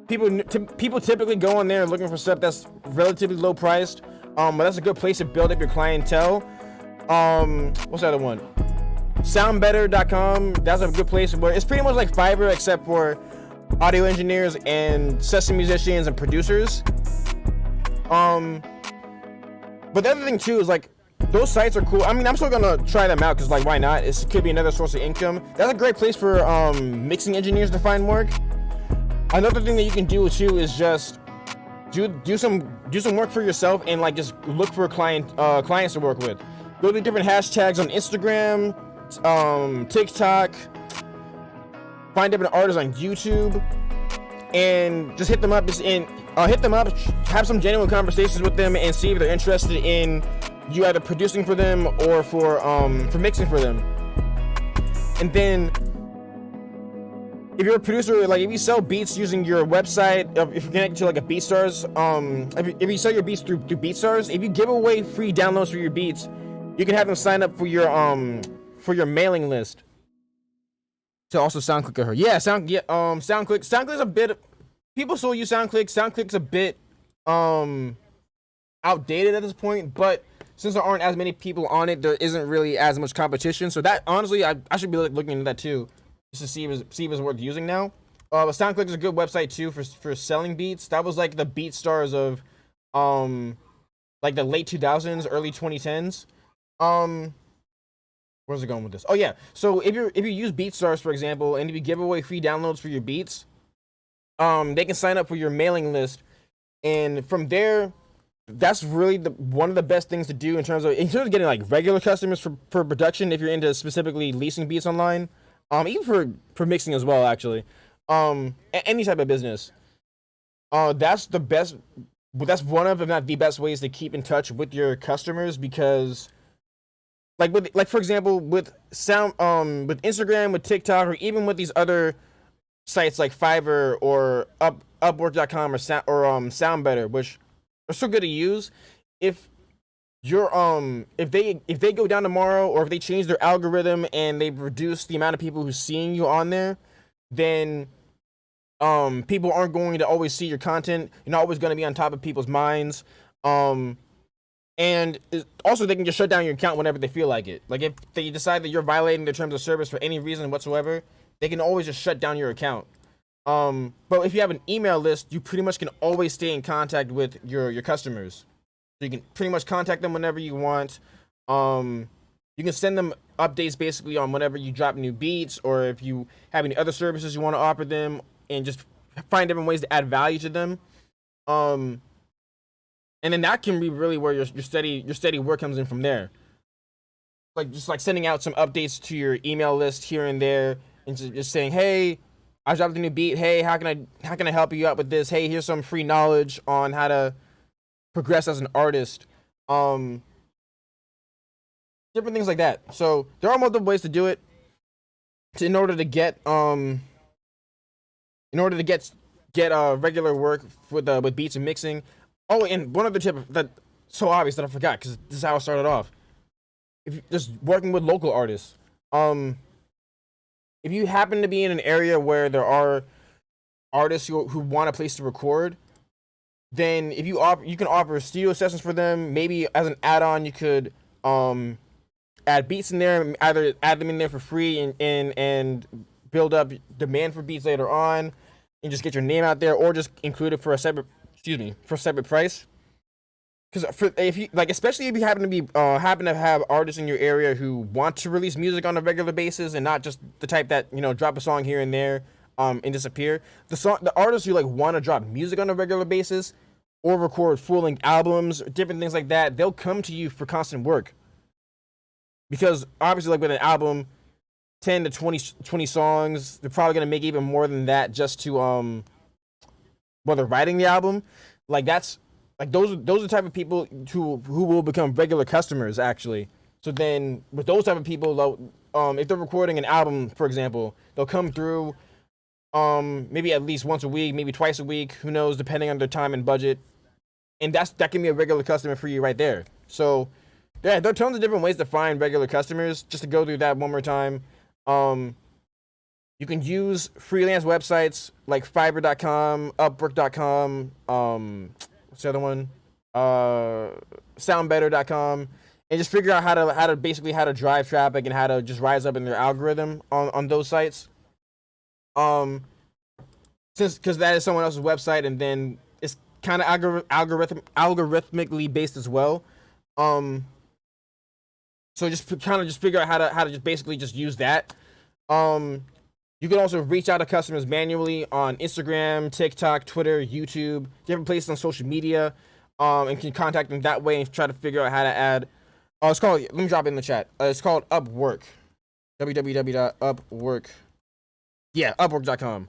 People typically go on there looking for stuff that's relatively low priced. But that's a good place to build up your clientele. What's the other one? Soundbetter.com. That's a good place where it's pretty much like Fiverr except for audio engineers and session musicians and producers. But the other thing too is like, those sites are cool. I mean, I'm still gonna try them out because, like, why not? It could be another source of income. That's a great place for mixing engineers to find work. Another thing that you can do too is just do some work for yourself and like just look for clients to work with. Go to different hashtags on Instagram, TikTok. Find different artists on YouTube, and just hit them up. Have some genuine conversations with them, and see if they're interested in you either producing for them or for mixing for them. And then if you're a producer, like if you sell beats using your website, if you're connected to like a BeatStars, if you sell your beats through BeatStars, if you give away free downloads for your beats, you can have them sign up for your mailing list. To also SoundClick her. Yeah, SoundClick. SoundClick's a bit. People still use SoundClick. SoundClick's a bit um outdated at this point, but since there aren't as many people on it, there isn't really as much competition. So that honestly, I should be looking into that too, just to see if it's worth using now. But SoundClick is a good website too for selling beats. That was like the beat stars of um like the late 2000s, early 2010s. Um, where's it going with this? Oh yeah, so if you use BeatStars for example, and if you give away free downloads for your beats, they can sign up for your mailing list, and from there, that's really the one of the best things to do in terms of getting like regular customers for production if you're into specifically leasing beats online, even for mixing as well actually, any type of business. That's the best. That's one of, if not the best ways to keep in touch with your customers because like for example with Instagram, with TikTok, or even with these other sites like Fiverr or Upwork.com Sound Better, which are so good to use. If you're if they go down tomorrow, or if they change their algorithm and they reduce the amount of people who's seeing you on there, then people aren't going to always see your content. You're not always going to be on top of people's minds. Um and also they can just shut down your account whenever they feel like it. Like if they decide that you're violating their terms of service for any reason whatsoever, they can always just shut down your account. But if you have an email list, you pretty much can always stay in contact with your customers. So you can pretty much contact them whenever you want. You can send them updates basically on whenever you drop new beats, or if you have any other services you want to offer them, and just find different ways to add value to them. Um, and then that can be really where your steady work comes in from there. Like just like sending out some updates to your email list here and there, and just saying, hey, I dropped a new beat. Hey, how can I help you out with this? Hey, here's some free knowledge on how to progress as an artist. Um, Different things like that. So there are multiple ways to do it. In order to get regular work with beats and mixing. Oh, and one other tip that's so obvious that I forgot because this is how I started off. If you just working with local artists. If you happen to be in an area where there are artists who want a place to record, then if you can offer studio sessions for them. Maybe as an add-on, you could add beats in there, either add them in there for free and build up demand for beats later on, and just get your name out there, or just include it for a separate price. Because if you like, especially if you happen to have artists in your area who want to release music on a regular basis and not just the type that drop a song here and there and disappear. The artists who like want to drop music on a regular basis or record full length albums, different things like that, they'll come to you for constant work. Because obviously, like with an album, 10 to 20 songs, they're probably gonna make even more than that just to while they're writing the album. Like that's like those are the type of people who will become regular customers actually. So then with those type of people, if they're recording an album, for example, they'll come through maybe at least once a week, maybe twice a week, who knows, depending on their time and budget. And that can be a regular customer for you right there. So yeah, there are tons of different ways to find regular customers. Just to go through that one more time, you can use freelance websites like Fiverr.com, Upwork.com, what's the other one? Soundbetter.com, and just figure out how to drive traffic and how to just rise up in their algorithm on those sites. Because that is someone else's website, and then it's kind of algorithmically based as well. So just figure out how to just basically just use that. You can also reach out to customers manually on Instagram, TikTok, Twitter, YouTube, different places on social media, and can contact them that way and try to figure out how to add. It's called. Let me drop it in the chat. It's called Upwork. www.upwork. Yeah, Upwork.com.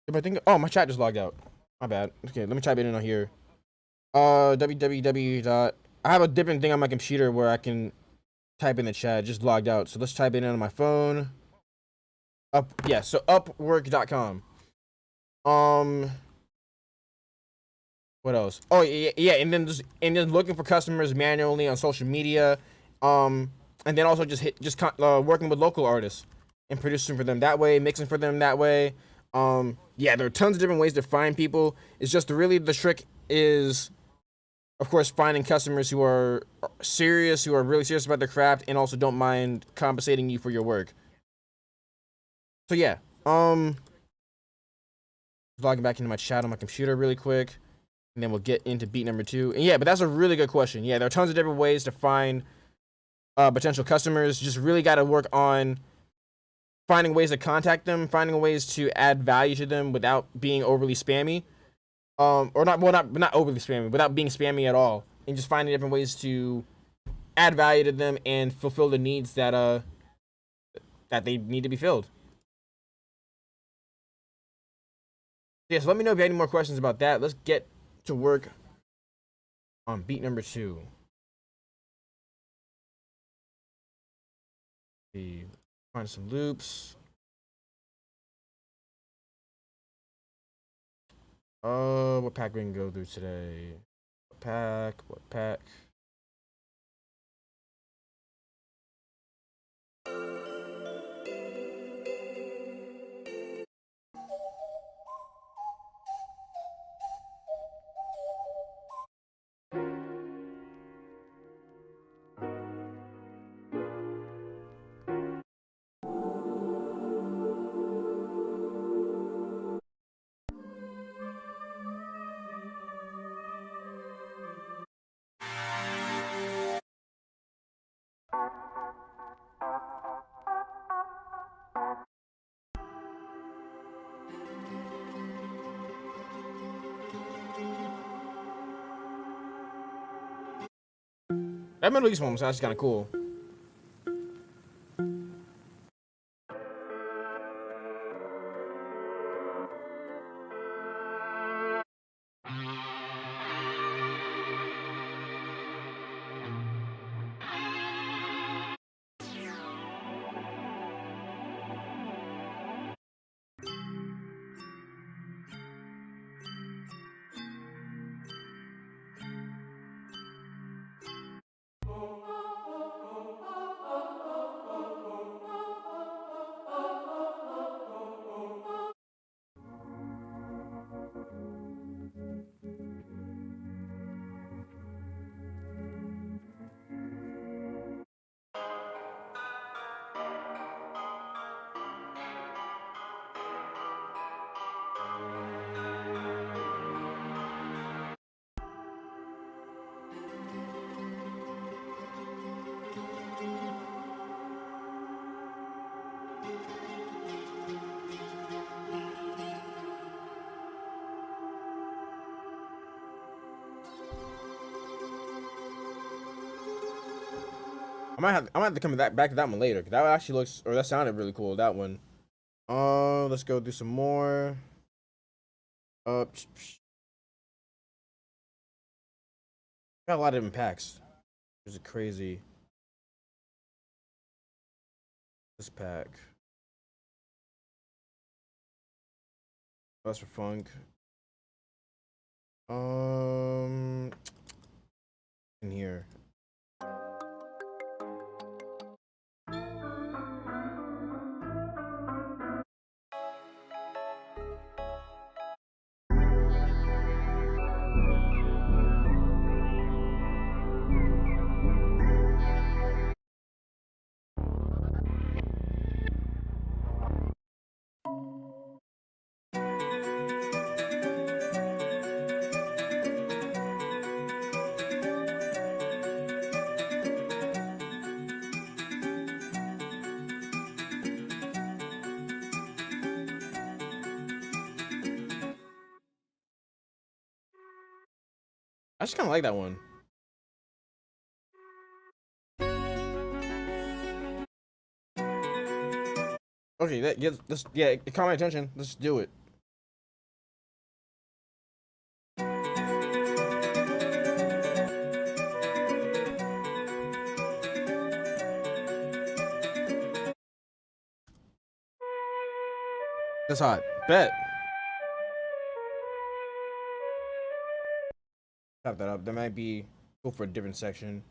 If I think, oh, my chat just logged out. My bad. Okay, let me type it in on here. www. I have a different thing on my computer where I can type in the chat. It just logged out. So let's type it in on my phone. So Upwork.com. What else? Oh yeah, and then looking for customers manually on social media. And then also working with local artists and producing for them that way, mixing for them that way. Yeah, there are tons of different ways to find people. It's just really the trick is, of course, finding customers who are serious, who are really serious about their craft, and also don't mind compensating you for your work. So yeah, logging back into my chat on my computer really quick, and then we'll get into beat number 2. And yeah, but that's a really good question. Yeah, there are tons of different ways to find potential customers. Just really got to work on finding ways to contact them, finding ways to add value to them without being overly spammy. Or not, well, not overly spammy, without being spammy at all, and just finding different ways to add value to them and fulfill the needs that that they need to be filled. Yeah, so let me know if you have any more questions about that. Let's get to work on beat number 2. Find some loops. What pack we can go through today? What pack? What pack? That Middle East one was actually kind of cool. I might have to come back to that one later. That actually looks, or that sounded really cool. That one. Let's go do some more. Got a lot of different packs. There's a crazy. This pack. That's for funk. In here. I just kind of like that one. Okay, that gets this. Yeah, it caught my attention. Let's do it. That's hot. Bet. Tap that up. That might be cool for a different section.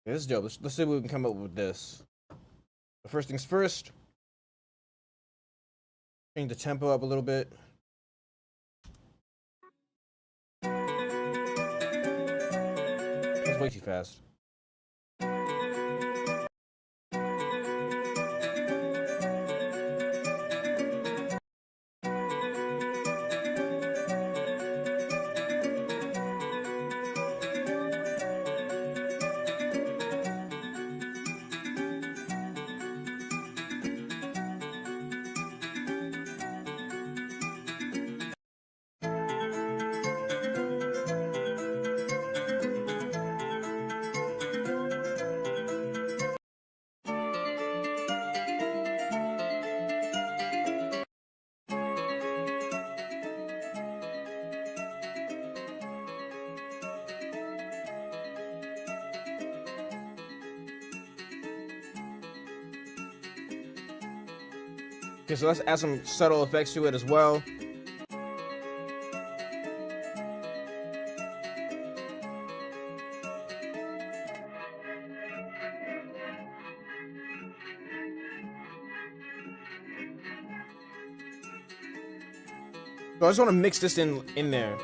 This is dope. Let's see what we can come up with this. The first things first. Change the tempo up a little bit. That's way too fast. Okay, so let's add some subtle effects to it as well. So I just want to mix this in there.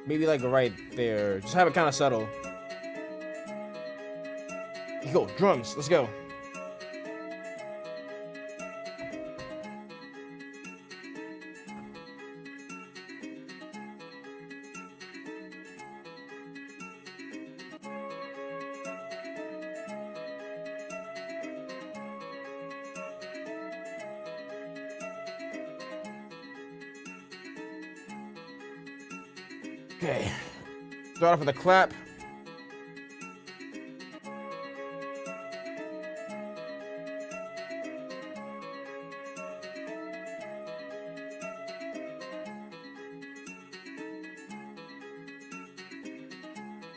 Maybe like right there. Just have it kind of subtle. You go, drums. Let's go. Okay. Start off with a clap.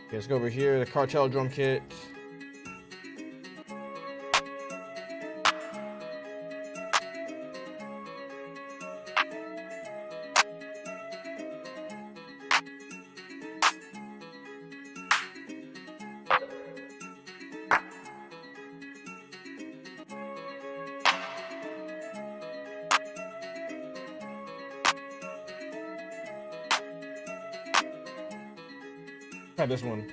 Okay, let's go over here, the cartel drum kit. Try this one.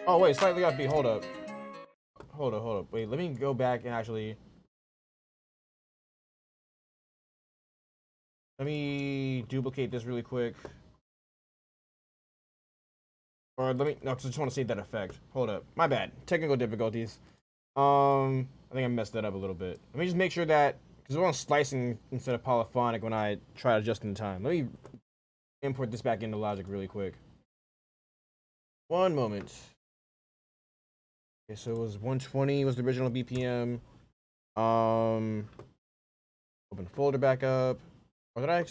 Oh wait, slightly upbeat. Hold up. Hold up. Wait, let me go back and actually. Let me duplicate this really quick. Or let me, no, 'cause I just want to save that effect. Hold up. My bad. Technical difficulties. I think I messed that up a little bit. Let me just make sure that, because we're on slicing instead of polyphonic when I try adjusting the time. Let me import this back into Logic really quick. One moment. Okay, so it was 120 was the original BPM. Open the folder back up. Or did I?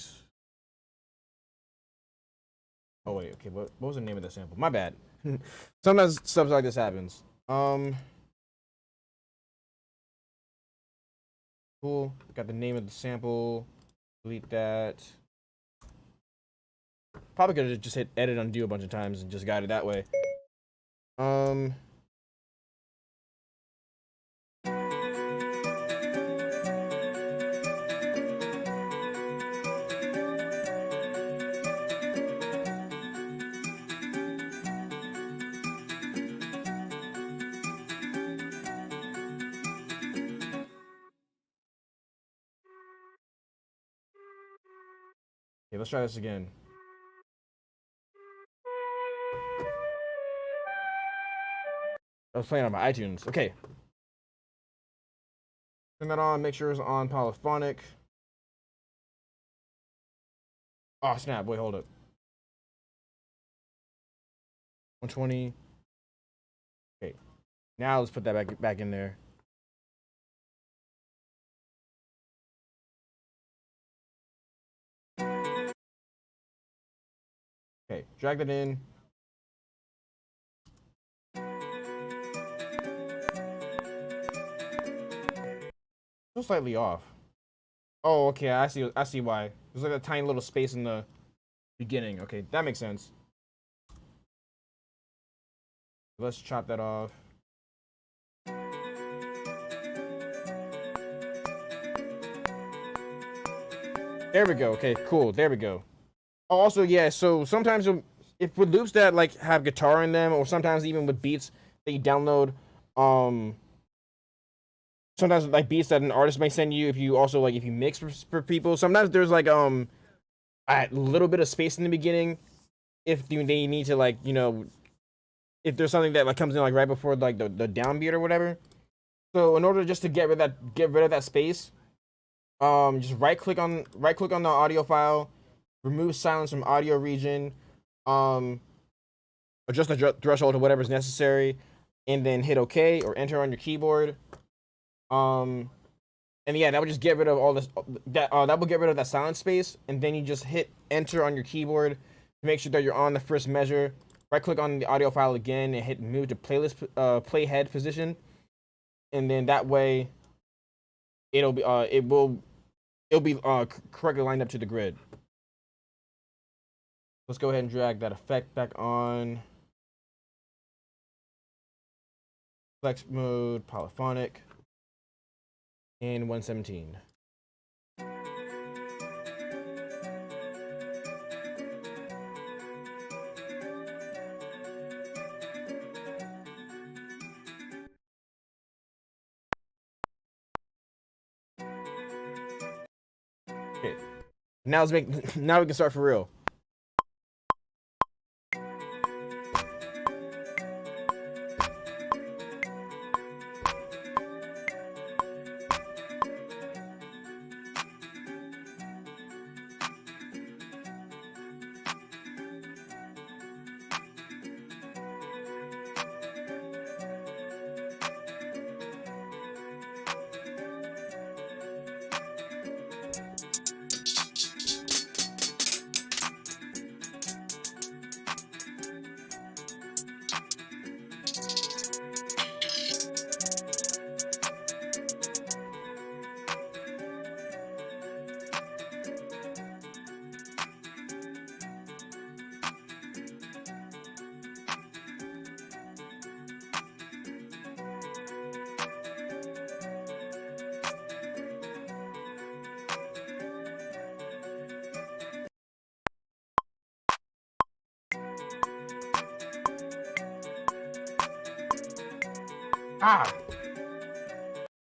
Oh wait, okay. What was the name of the sample? My bad. Sometimes stuff like this happens. Cool. Got the name of the sample. Delete that. Probably could have just hit edit undo a bunch of times and just got it that way. Okay, let's try this again. I was playing on my iTunes. Okay. Turn that on. Make sure it's on polyphonic. Oh, snap. Wait, hold up. 120. Okay. Now let's put that back in there. drag that in. Still slightly off. Oh, okay, I see why. There's like a tiny little space in the beginning. Okay, that makes sense. Let's chop that off. There we go. Okay, cool. There we go. Oh, also, yeah, so sometimes if with loops that like have guitar in them, or sometimes even with beats that you download, sometimes like beats that an artist may send you, if you also like if you mix for people, sometimes there's like a little bit of space in the beginning if they need to, like, you know, if there's something that like comes in like right before like the downbeat or whatever. So in order just to get rid of that space, just right click on the audio file, remove silence from audio region, adjust the threshold to whatever is necessary, and then hit OK or enter on your keyboard. And yeah, that would just get rid of all this. That will get rid of that silence space, and then you just hit enter on your keyboard to make sure that you're on the first measure. Right click on the audio file again and hit move to playlist playhead position, and then that way it'll be correctly lined up to the grid. Let's go ahead and drag that effect back on. Flex mode, polyphonic, and 117. Okay. Now now we can start for real. Ah!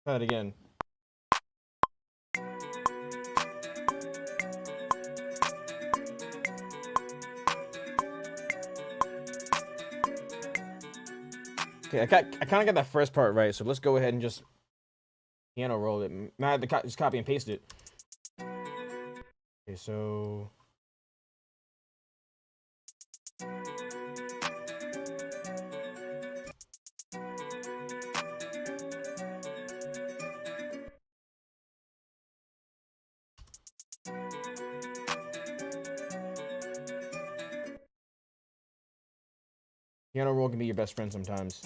Try that again. Okay, I kind of got that first part right, so let's go ahead and just piano roll it. I had to just copy and paste it. Okay, so piano roll can be your best friend sometimes.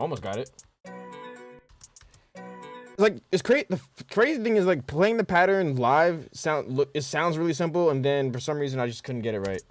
Almost got it. Like, the crazy thing is, like, playing the pattern live it sounds really simple, and then for some reason I just couldn't get it right.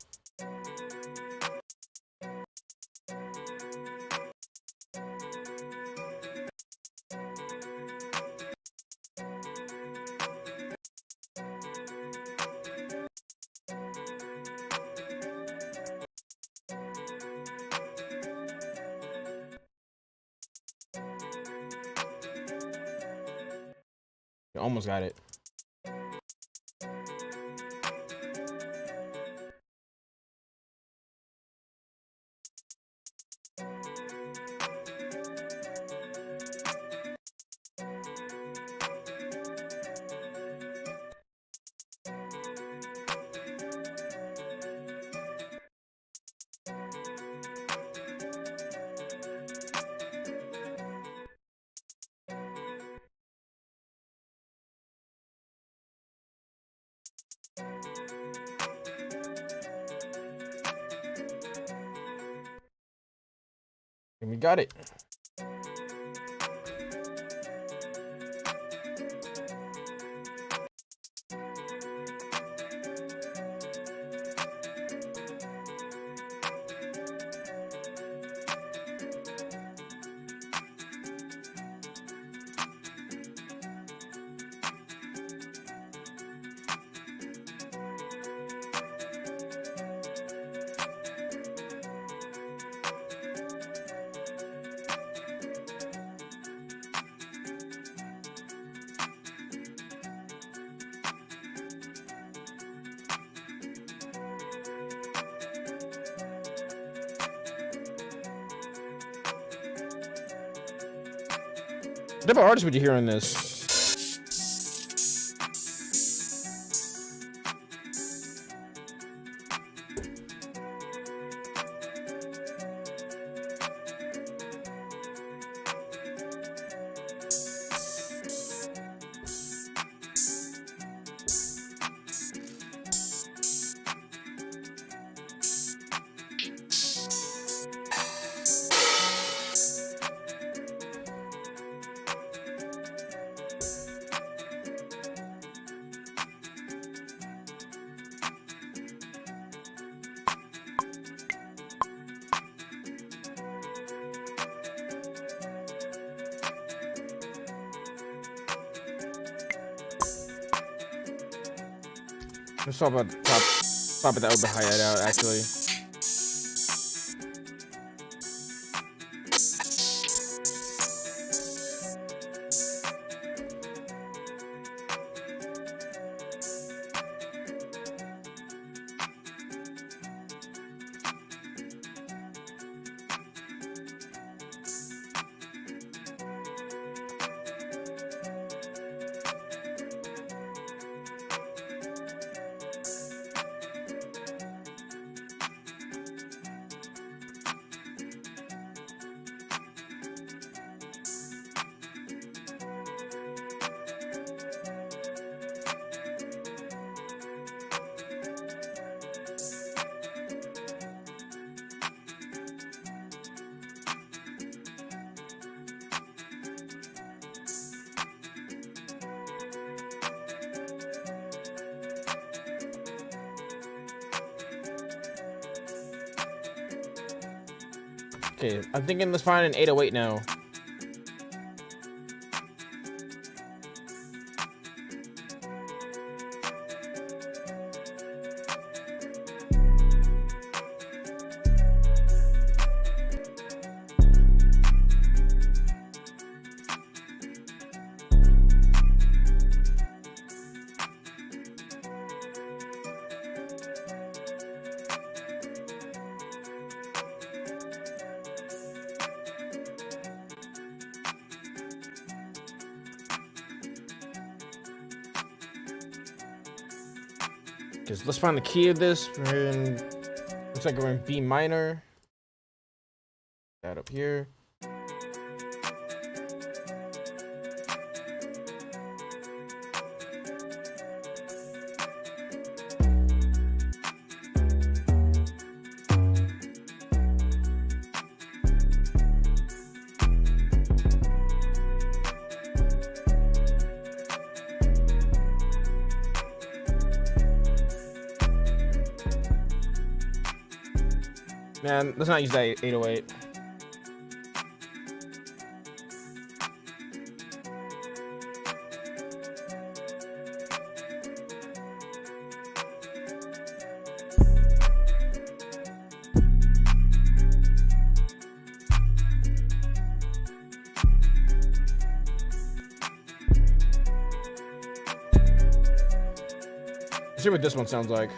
Almost got it. And we got it. What type of artist would you hear on this? Let's talk about top of the elbow hi-hat out, actually. Okay, I'm thinking let's find an 808 now. Because let's find the key of this. We're in, looks like we're in B minor. That up here. Man, let's not use that 808. Let's see what this one sounds like.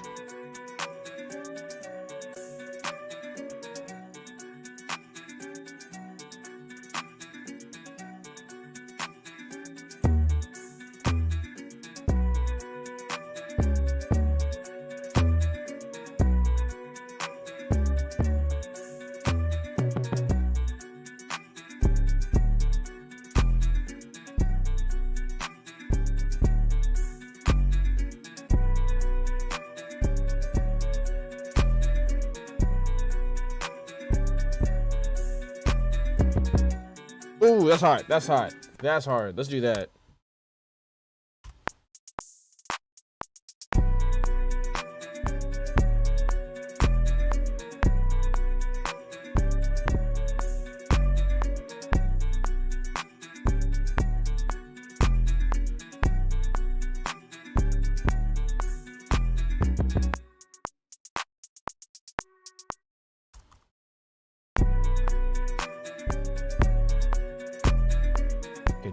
Ooh, that's hard. That's hard. That's hard. Let's do that.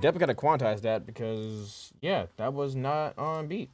Definitely gotta quantize that because, yeah, that was not on beat.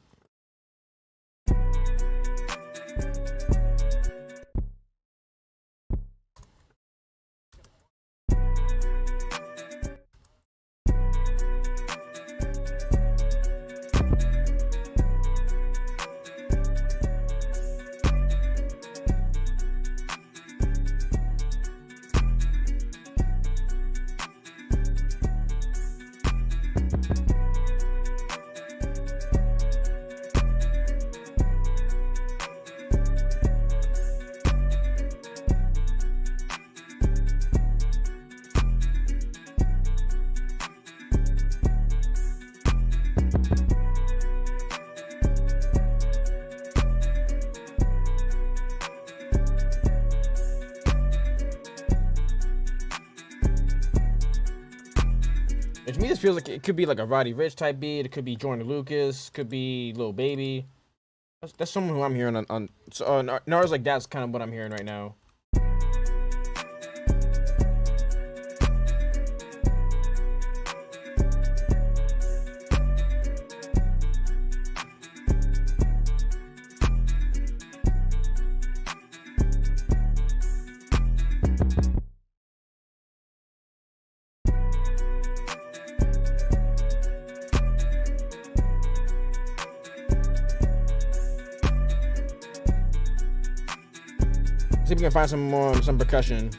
To me, this feels like it could be like a Roddy Ricch type beat. It could be Jordan Lucas. Could be Lil Baby. That's someone who I'm hearing on Nars. Like, that's kind of what I'm hearing right now. See if we can find some percussion.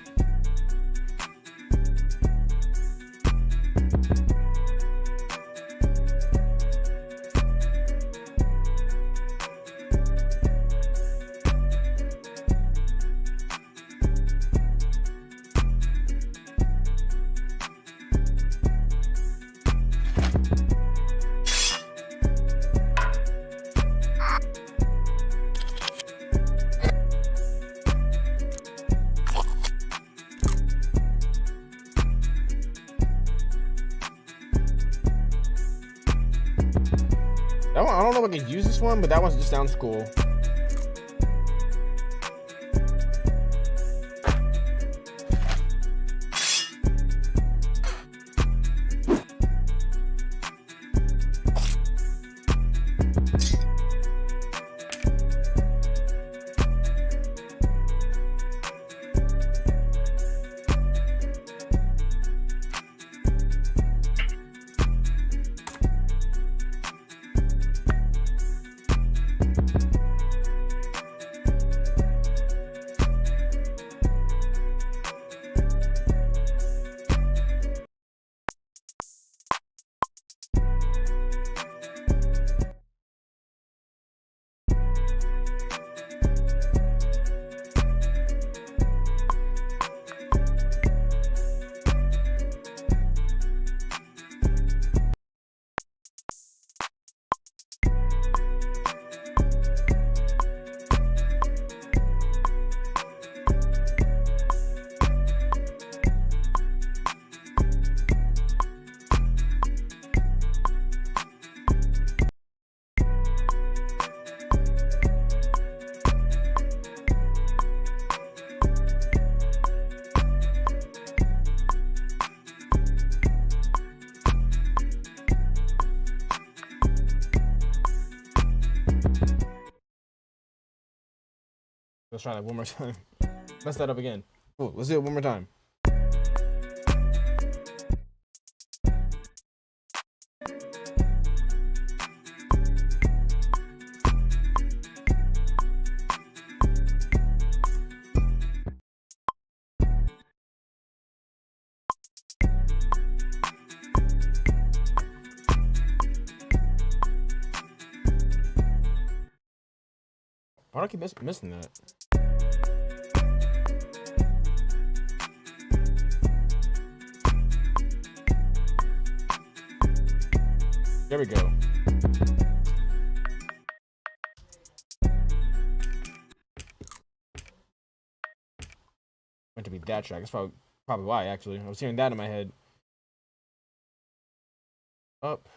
I don't know if I could use this one, but that one just sounds cool. Let's try that one more time. Mess that up again. Cool. Let's do it one more time. Why do I keep missing that? There we go. Meant to be that track. That's probably why, actually. I was hearing that in my head. Up.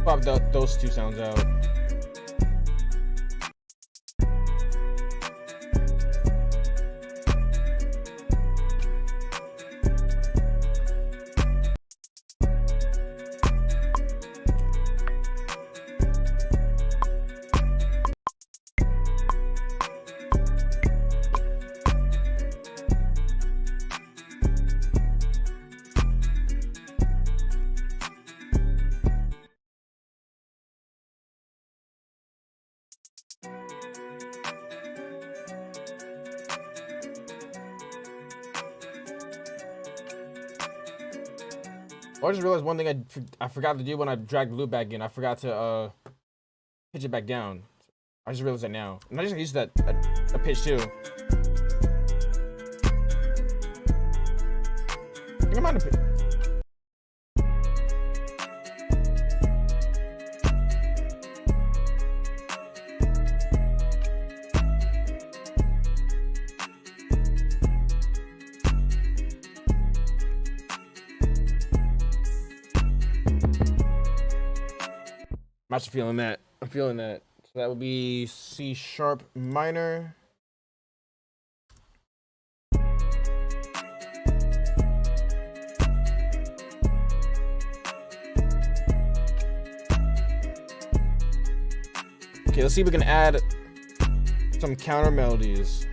Pop those two sounds out. I just realized one thing I forgot to do when I dragged the loop back in. I forgot to pitch it back down. I just realized that now. And I just used that a pitch too. I think I might have. I'm actually feeling that. I'm feeling that. So that would be C sharp minor. Okay, let's see if we can add some counter melodies.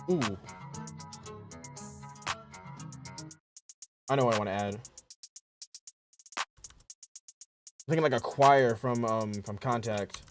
Ooh. I know what I want to add. I'm thinking like a choir from Contact.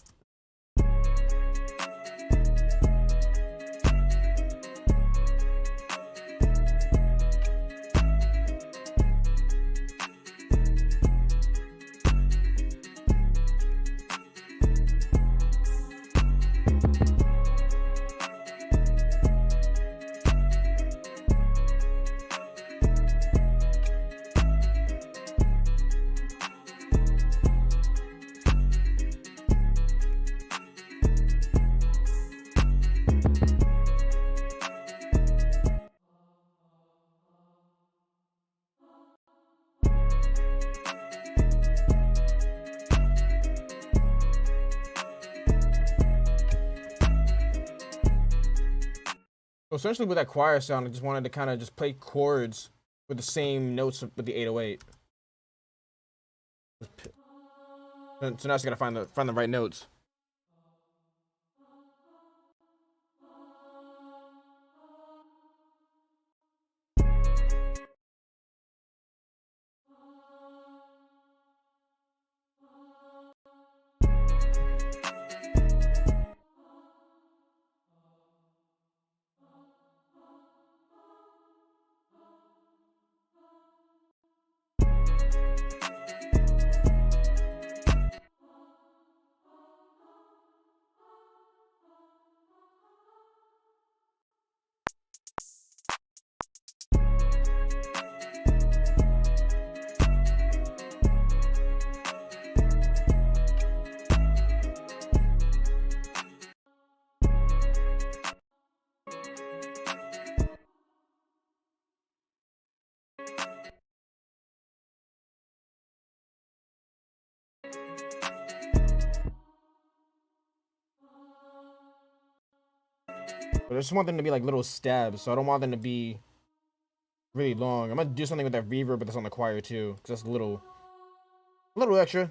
essentially with that choir sound, I just wanted to kind of just play chords with the same notes with the 808. So now I just gotta find the right notes. But I just want them to be like little stabs, so I don't want them to be really long. I'm gonna do something with that reverb, but that's on the choir too, because that's a little extra.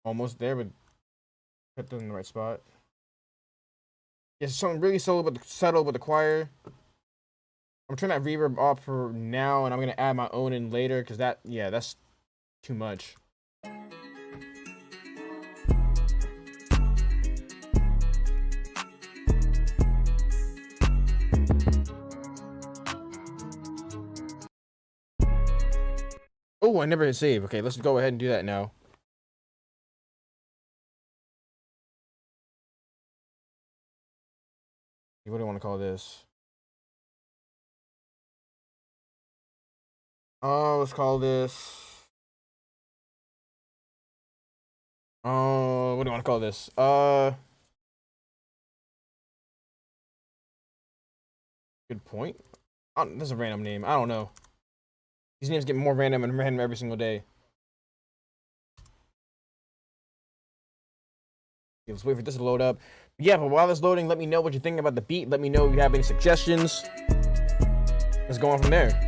Almost there, but put them in the right spot. Yeah, something really subtle with the choir. I'm turning that reverb off for now, and I'm gonna add my own in later, because that's too much. Oh, I never hit save. Okay, let's go ahead and do that now. What do I want to call this? Oh, let's call this. Oh, what do you want to call this? Good point. This is a random name. I don't know. These names get more random and random every single day. Okay, let's wait for this to load up. Yeah, but while it's loading, let me know what you're thinking about the beat. Let me know if you have any suggestions. Let's go on from there.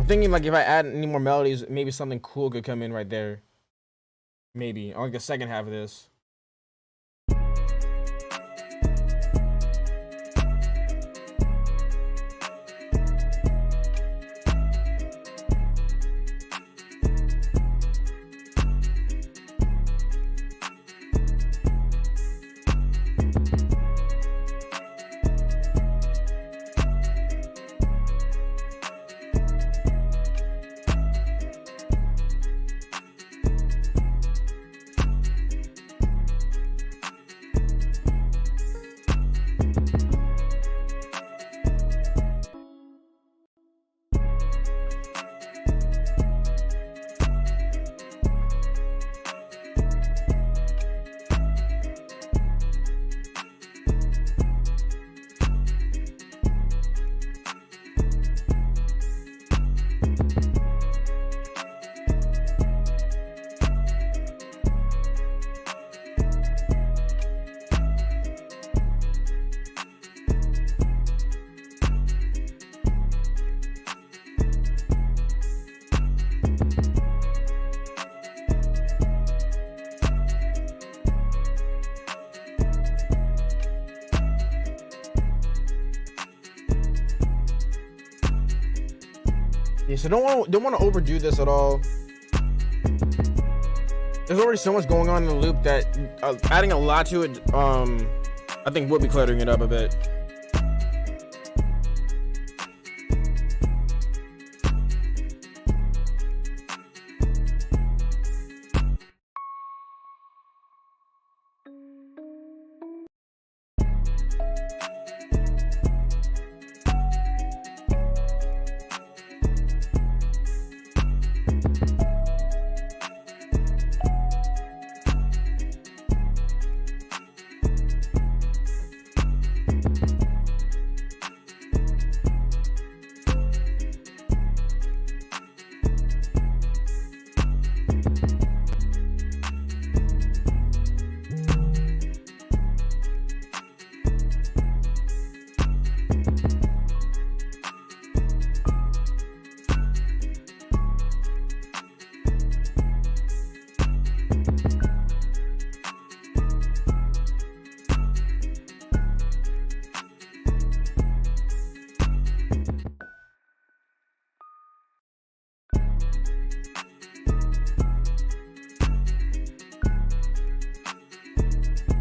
Thinking like if I add any more melodies, maybe something cool could come in right there. Maybe on like the second half of this. so don't want to overdo this at all. There's already so much going on in the loop that adding a lot to it, I think would be cluttering it up a bit.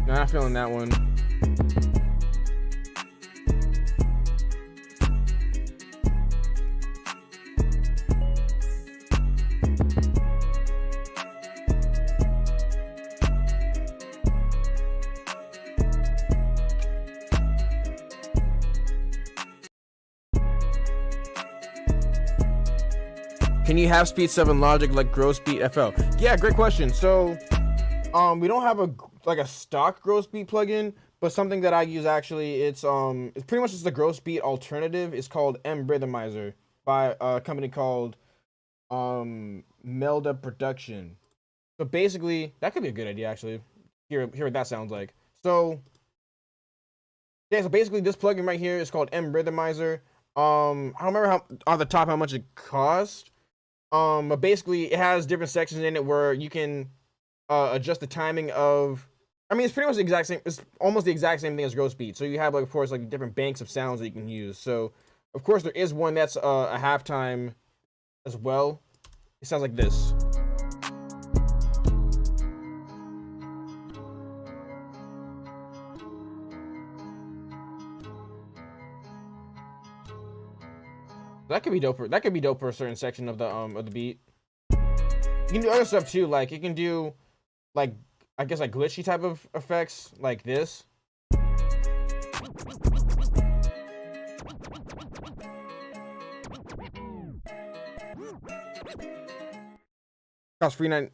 Not feeling that one. Can you have speed 7 logic like gross beat FL? Yeah, great question. So we don't have a stock gross beat plugin, but something that I use actually, it's pretty much just the gross beat alternative. It's called Rhythmizer by a company called Melda Production. So basically, that could be a good idea actually. Hear what that sounds like. So yeah, so basically this plugin right here is called Rhythmizer. I don't remember how off the top how much it cost. But basically it has different sections in it where you can adjust the timing of, I mean, it's pretty much the exact same, it's almost the exact same thing as gross beat. So you have, like, of course, like different banks of sounds that you can use. So of course there is one that's a halftime as well. It sounds like this. That could be dope for, a certain section of the beat. You can do other stuff too, like you can do like, I guess, like glitchy type of effects like this. Cost free 9.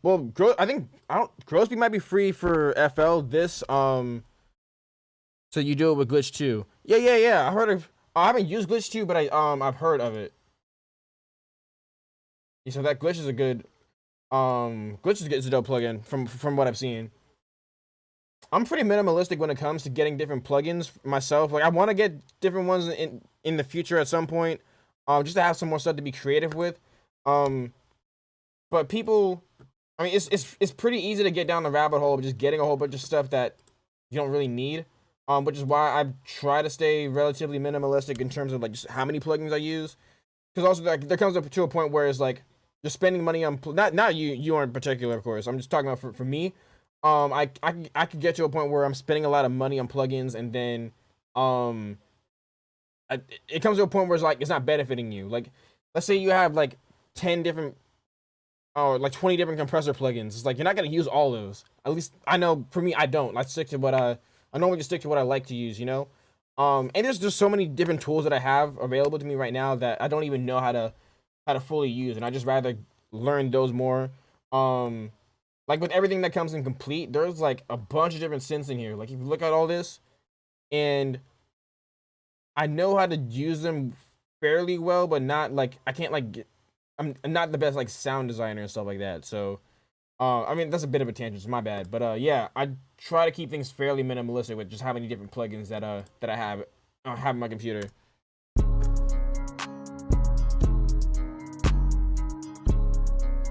Well, gross beat might be free for FL. This so you do it with glitch 2. Yeah. I heard of. I haven't used glitch 2, but I've heard of it. Yeah, so that glitch is a good. Glitch is a dope plugin from what I've seen. I'm pretty minimalistic when it comes to getting different plugins myself. Like, I want to get different ones in the future at some point, just to have some more stuff to be creative with. But people, I mean, it's pretty easy to get down the rabbit hole of just getting a whole bunch of stuff that you don't really need. Which is why I try to stay relatively minimalistic in terms of like just how many plugins I use. Because also like, there comes up to a point where it's like you're spending money on not you in particular, of course. I'm just talking about for me. I could get to a point where I'm spending a lot of money on plugins, and then it comes to a point where it's like it's not benefiting you. Like, let's say you have like 10 different, like 20 different compressor plugins. It's like you're not gonna use all those. At least I know for me, I don't. I stick to what I normally just stick to what I like to use, you know. And there's just so many different tools that I have available to me right now that I don't even know how to fully use, and I just rather learn those more. Like with everything that comes in complete, there's like a bunch of different synths in here. Like if you look at all this, and I know how to use them fairly well, but not like I can't like I'm not the best like sound designer and stuff like that. So I mean, that's a bit of a tangent, so my bad. But yeah, I try to keep things fairly minimalistic with just how many different plugins that I have in my computer.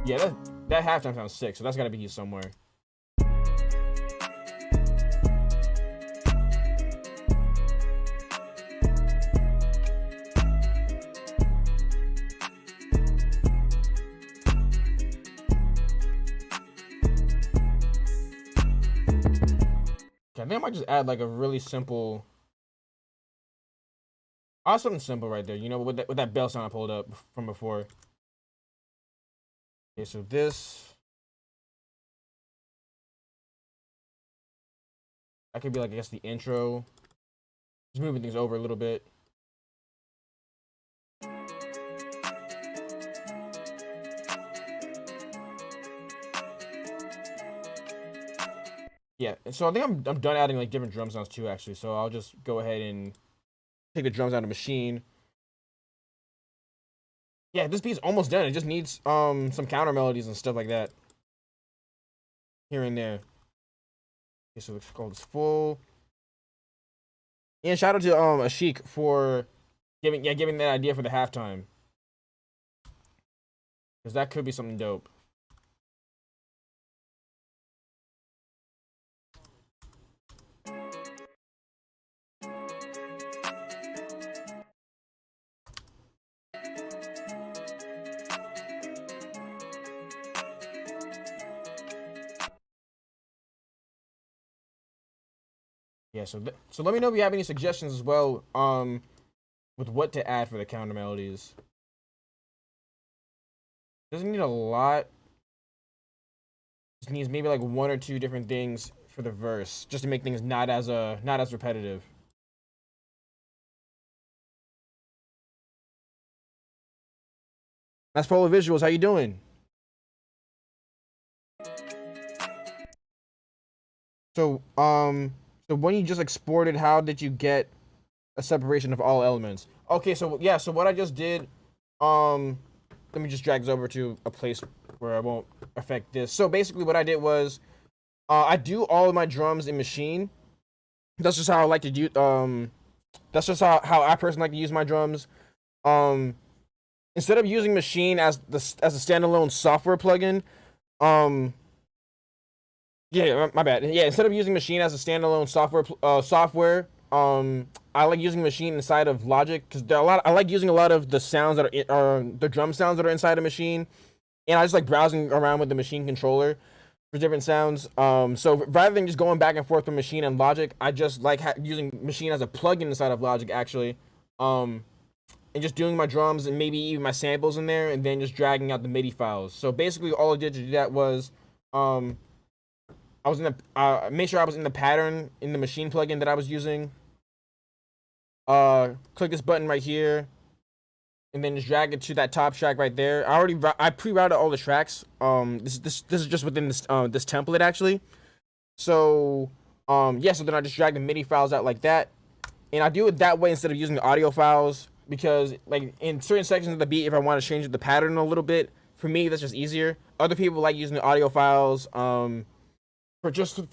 Yeah, that halftime sounds sick, so that's gotta be used somewhere. I think I might just add like a really simple. Oh, something simple right there. You know, with that bell sound I pulled up from before. Okay, so this. That could be like, I guess, the intro. Just moving things over a little bit. Yeah, so I think I'm done adding like different drum sounds too, actually. So I'll just go ahead and take the drums out of the machine. Yeah, this beat's almost done. It just needs some counter melodies and stuff like that here and there. Okay, so let's call this full. And shout out to Ashik for giving that idea for the halftime, because that could be something dope. Yeah, so let me know if you have any suggestions as well, with what to add for the counter melodies. Doesn't need a lot. Just needs maybe like one or two different things for the verse, just to make things not as repetitive. That's Polar Visuals. How you doing? So so when you just exported, how did you get a separation of all elements? Okay, so yeah, so what I just did, let me just drag this over to a place where I won't affect this. So basically what I did was, I do all of my drums in Machine. That's just how I like to do, that's just how I personally like to use my drums. Instead of using Machine as a standalone software plugin, yeah, my bad. Yeah, instead of using Machine as a standalone software, I like using Machine inside of Logic, because I like using a lot of the sounds that are the drum sounds that are inside of Machine, and I just like browsing around with the Machine controller for different sounds. So rather than just going back and forth from Machine and Logic, I just like using Machine as a plugin inside of Logic, actually, and just doing my drums and maybe even my samples in there, and then just dragging out the MIDI files. So basically, all I did to do that was, I was in the make sure I was in the pattern in the Machine plugin that I was using. Click this button right here, and then just drag it to that top track right there. I pre-routed all the tracks. This is just within this this template, actually. So yeah, so then I just drag the MIDI files out like that, and I do it that way instead of using the audio files, because like in certain sections of the beat, if I want to change the pattern a little bit, for me that's just easier. Other people like using the audio files. For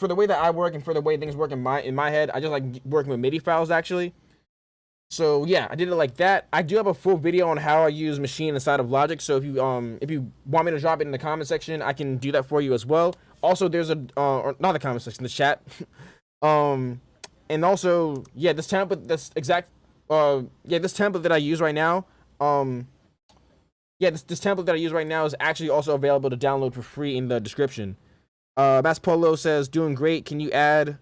the way that I work and for the way things work in my head, I just like working with MIDI files, actually. So yeah, I did it like that. I do have a full video on how I use Machine inside of Logic. So if you want me to drop it in the comment section, I can do that for you as well. Also, there's a or not the comment section, the chat. And also, yeah, this template, this template that I use right now, this template that I use right now is actually also available to download for free in the description. Bass Polo says, doing great. Can you add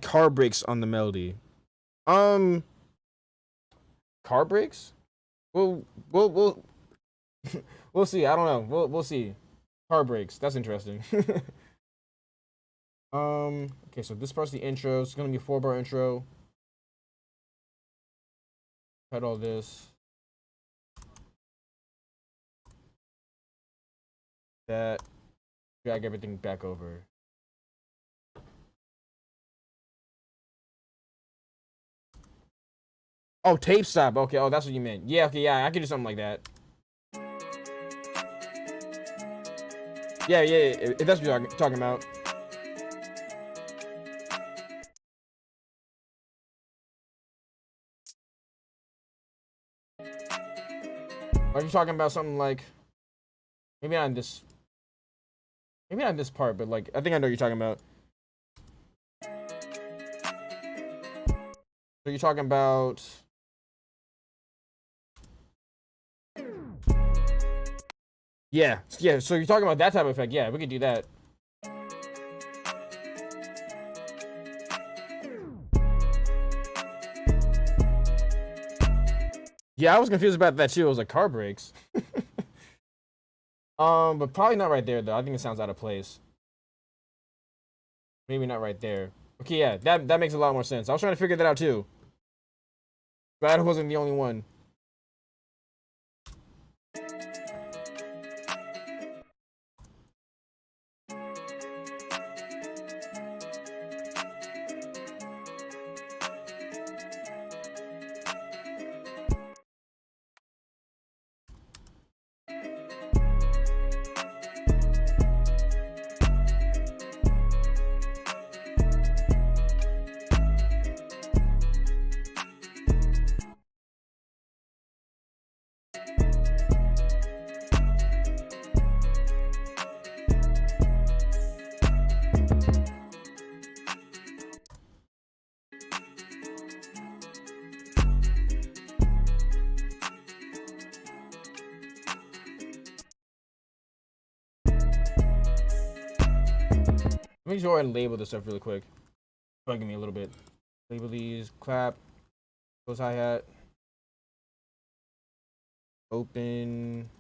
car brakes on the melody? Car brakes? We'll we'll see. I don't know. We'll see. Car brakes. That's interesting. Okay, so this part's the intro. It's gonna be a 4-bar intro. Cut all this. That. Drag everything back over. Oh, tape stop. Okay, oh, that's what you meant. Yeah, okay, yeah, I could do something like that. Yeah, if that's what you're talking about. Are you talking about something like, maybe not this part, but like, I think I know what you're talking about. So you're talking about, yeah. So you're talking about that type of effect. Yeah, we could do that. Yeah, I was confused about that too. I was like, car brakes. But probably not right there though. I think it sounds out of place. Maybe not right there. Okay, yeah, that makes a lot more sense. I was trying to figure that out too. But I wasn't the only one. Let me go ahead and label this stuff really quick. Bugging me a little bit. Label these. Clap. Close hi-hat. Open.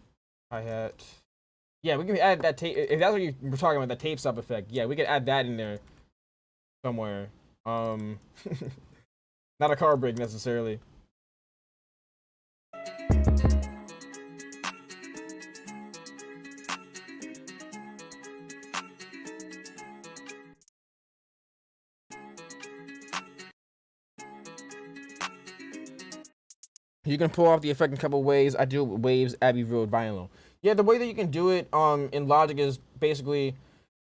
Hi-hat. Yeah, we can add that tape. If that's what you were talking about, the tape stop effect. Yeah, we could add that in there somewhere. Not a car brake necessarily. You can pull off the effect in a couple ways. I do it with Waves, Abbey Road, Vinyl. Yeah, the way that you can do it in Logic is basically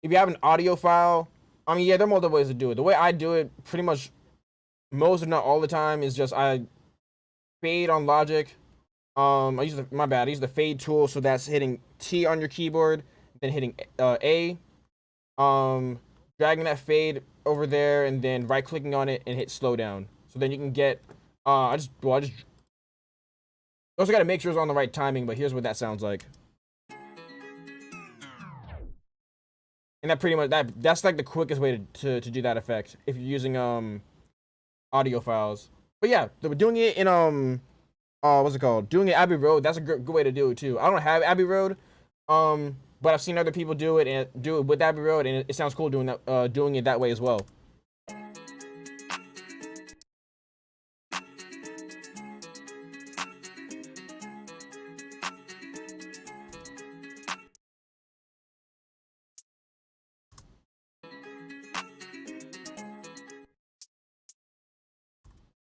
if you have an audio file. I mean, yeah, there are multiple ways to do it. The way I do it, pretty much most, if not all the time, is just I fade on Logic. I use I use the fade tool, so that's hitting T on your keyboard, then hitting A, dragging that fade over there, and then right clicking on it and hit slow down. So then you can get I just also got to make sure it's on the right timing, but here's what that sounds like. And that pretty much that's like the quickest way to do that effect if you're using audio files. But yeah, doing it in what's it called? Doing it Abbey Road, that's a good way to do it too. I don't have Abbey Road, but I've seen other people do it and do it with Abbey Road, and it sounds cool doing that, doing it that way as well.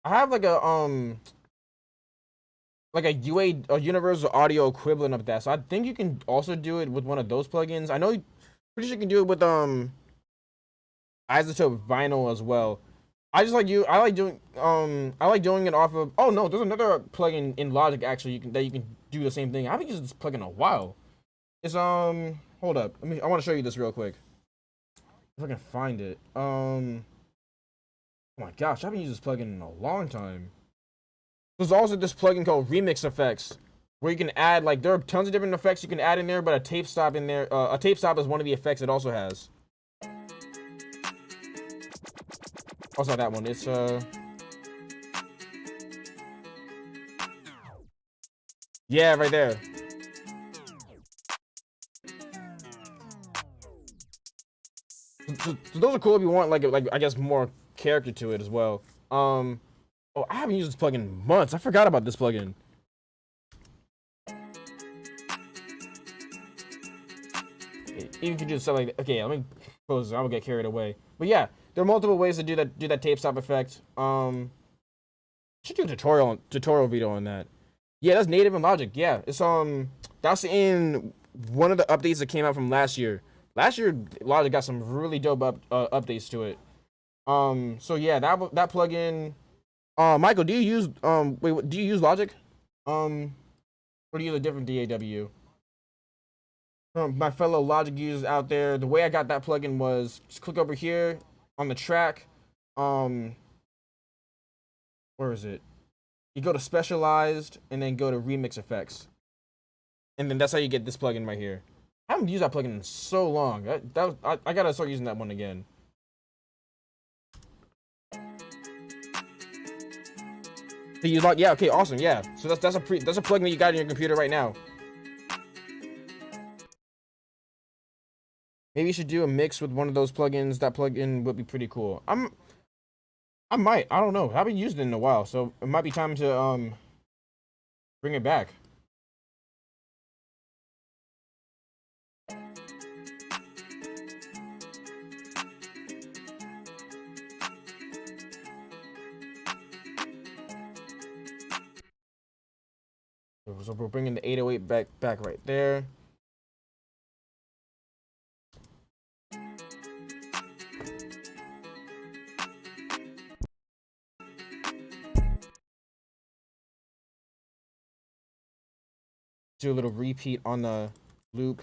I have like a universal audio equivalent of that. So I think you can also do it with one of those plugins. I know pretty sure you can do it with Isotope Vinyl as well. I like doing it off of, oh no, there's another plugin in Logic actually that you can do the same thing. I haven't used this plugin in a while. It's hold up. I want to show you this real quick. If I can find it. Oh my gosh, I haven't used this plugin in a long time. There's also this plugin called Remix Effects, where you can add, like, there are tons of different effects you can add in there, but a tape stop in there, a tape stop is one of the effects it also has. Also that one, it's yeah, right there. So those are cool if you want like I guess more character to it as well. Oh, I haven't used this plugin in months. I forgot about this plugin. Even if you do stuff like that. Okay, let me close. I will get carried away. But yeah, there are multiple ways to do that tape stop effect. Should do a tutorial video on that. Yeah, that's native in Logic. Yeah, it's that's in one of the updates that came out from last year. Last year, Logic got some really dope updates to it. So yeah, that plugin. Michael, do you use do you use Logic? Or do you use a different DAW? My fellow Logic users out there, the way I got that plugin was just click over here on the track. Where is it? You go to Specialized and then go to Remix Effects, and then that's how you get this plugin right here. I haven't used that plugin in so long. I gotta start using that one again. To use log, yeah, okay, awesome, yeah. So that's a plugin that you got in your computer right now. Maybe you should do a mix with one of those plugins. That plugin would be pretty cool. I might. I don't know. I haven't used it in a while, so it might be time to bring it back. So we're bringing the 808 back right there. Do a little repeat on the loop.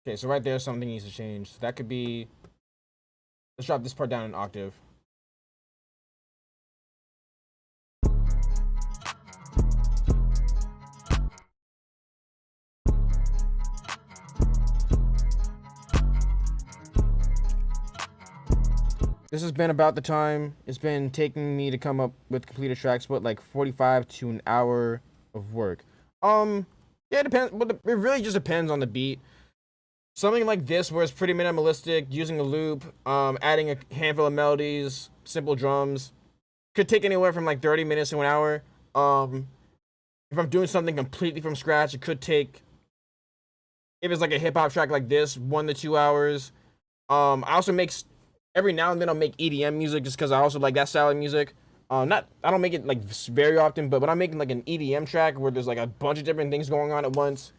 Okay, so right there, something needs to change. So that could be. Let's drop this part down an octave. This has been about the time it's been taking me to come up with completed tracks, but like 45 to an hour of work. Yeah, it depends, but it really just depends on the beat. Something like this, where it's pretty minimalistic, using a loop, adding a handful of melodies, simple drums, could take anywhere from like 30 minutes to an hour. If I'm doing something completely from scratch, it could take, if it's like a hip hop track like this, 1 to 2 hours. I also make, every now and then I'll make EDM music just because I also like that style of music. I don't make it like very often, but when I'm making like an EDM track where there's like a bunch of different things going on at once,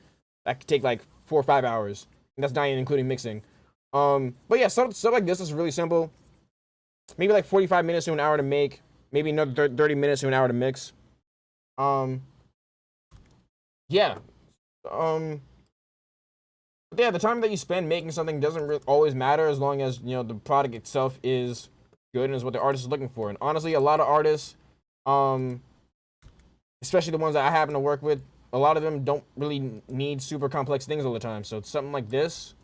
that could take like 4 or 5 hours. And that's not even including mixing. But yeah, stuff like this is really simple. Maybe like 45 minutes to an hour to make. Maybe another 30 minutes to an hour to mix. Yeah. Yeah, the time that you spend making something doesn't always matter, as long as, you know, the product itself is good and is what the artist is looking for. And honestly, a lot of artists, especially the ones that I happen to work with, a lot of them don't really need super complex things all the time. So it's something like this.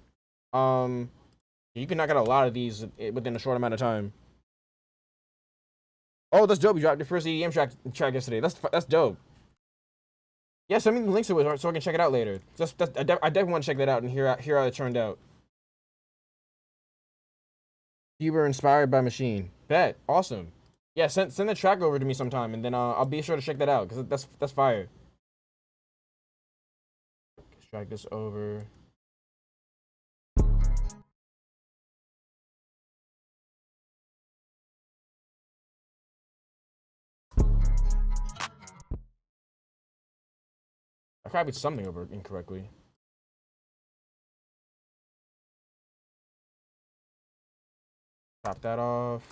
You can knock out a lot of these within a short amount of time. Oh, that's dope. You dropped your first EDM track yesterday. That's dope. Yeah, send me the links to it so I can check it out later. I definitely want to check that out and hear how it turned out. You were inspired by Machine. Bet. Awesome. Yeah, send the track over to me sometime, and then I'll be sure to check that out, because that's fire. Let's drag this over. I copied something over incorrectly. Top that off.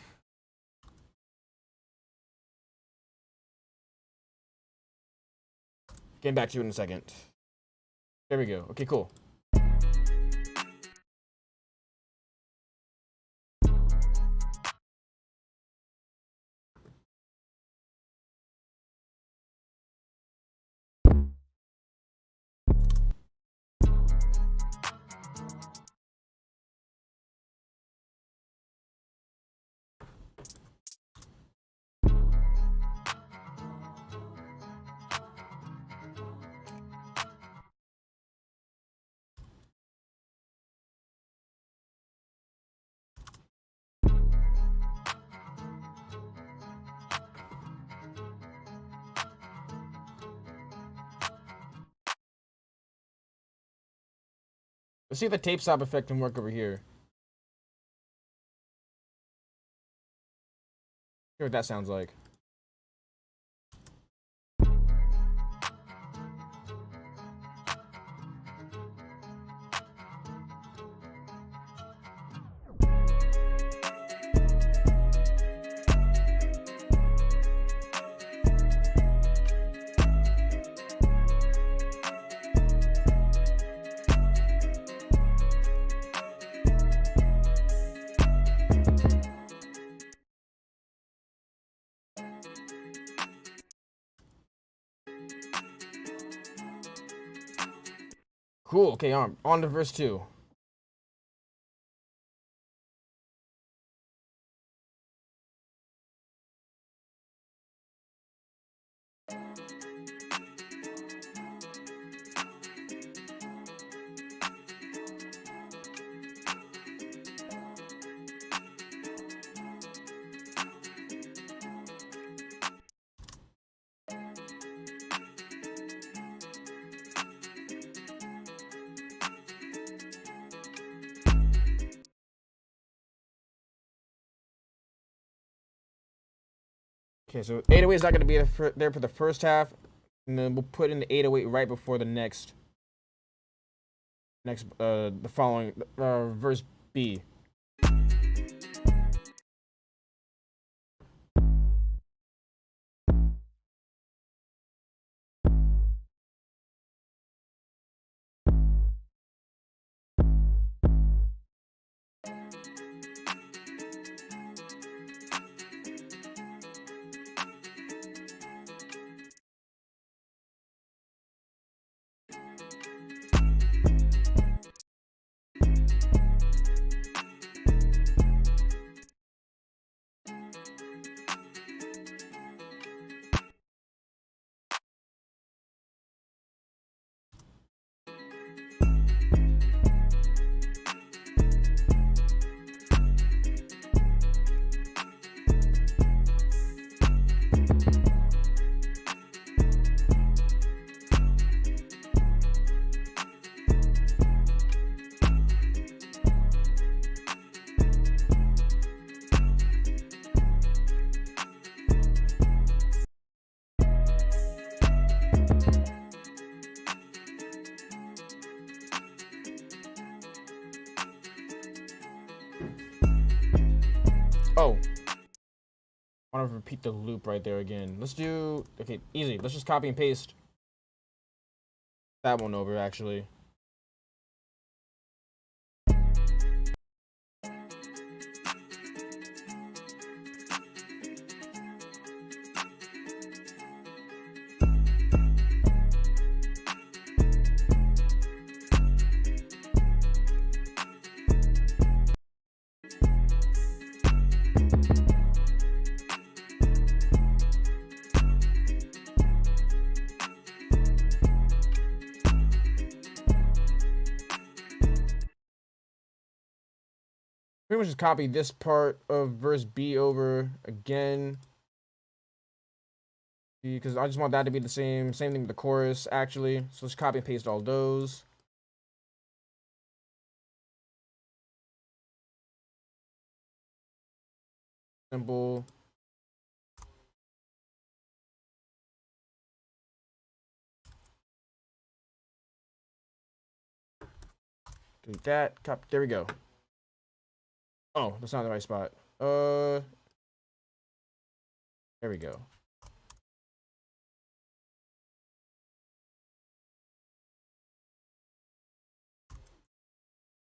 Getting back to you in a second. There we go. Okay, cool. Let's see if the tape stop effect can work over here. Hear what that sounds like. Cool. Okay, on to verse 2. Okay, so 808 is not going to be there for the first half, and then we'll put in the 808 right before the next, the following verse B. Oh, I want to repeat the loop right there again. Let's do, okay, easy. Let's just copy and paste that one over, actually. Pretty much just copy this part of verse B over again, because I just want that to be the same thing with the chorus, actually. So let's copy and paste all those. Simple. Delete that. Copy. There we go. Oh, that's not the right spot. There we go.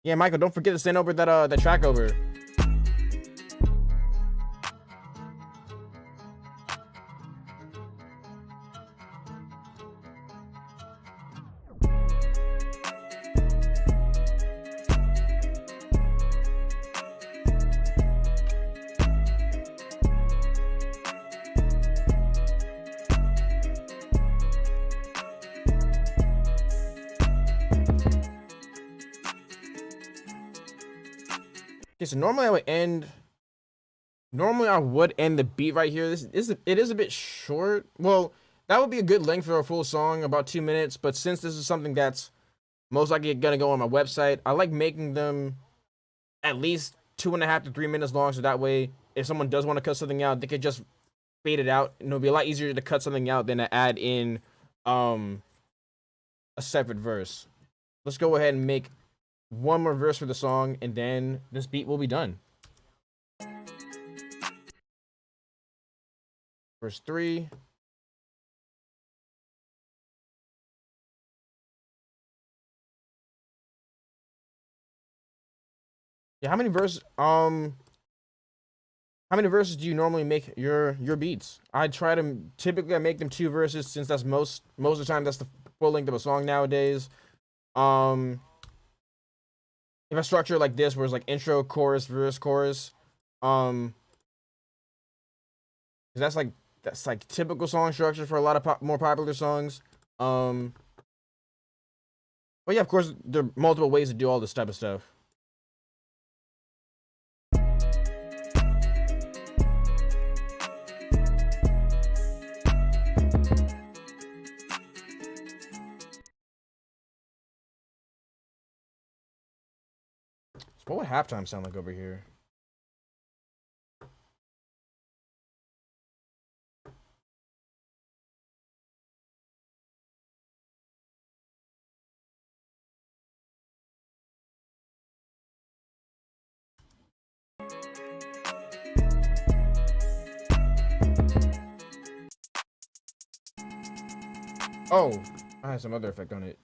Yeah, Michael, don't forget to send over that track over. Okay, so normally I would end the beat right here. It is a bit short. Well, that would be a good length for a full song, about 2 minutes. But since this is something that's most likely gonna go on my website. I like making them at least 2.5 to 3 minutes long, so that way if someone does want to cut something out, they could just fade it out, and it'll be a lot easier to cut something out than to add in a separate verse. Let's go ahead and make one more verse for the song, and then this beat will be done. Verse 3. Yeah, how many verses do you normally make your beats? I try to typically I make them 2 verses, since that's most of the time that's the full length of a song nowadays. If I structure it like this, where it's like intro, chorus, verse, chorus, that's like typical song structure for a lot of more popular songs. But yeah, of course, there are multiple ways to do all this type of stuff. What would halftime sound like over here? Oh, I had some other effect on it.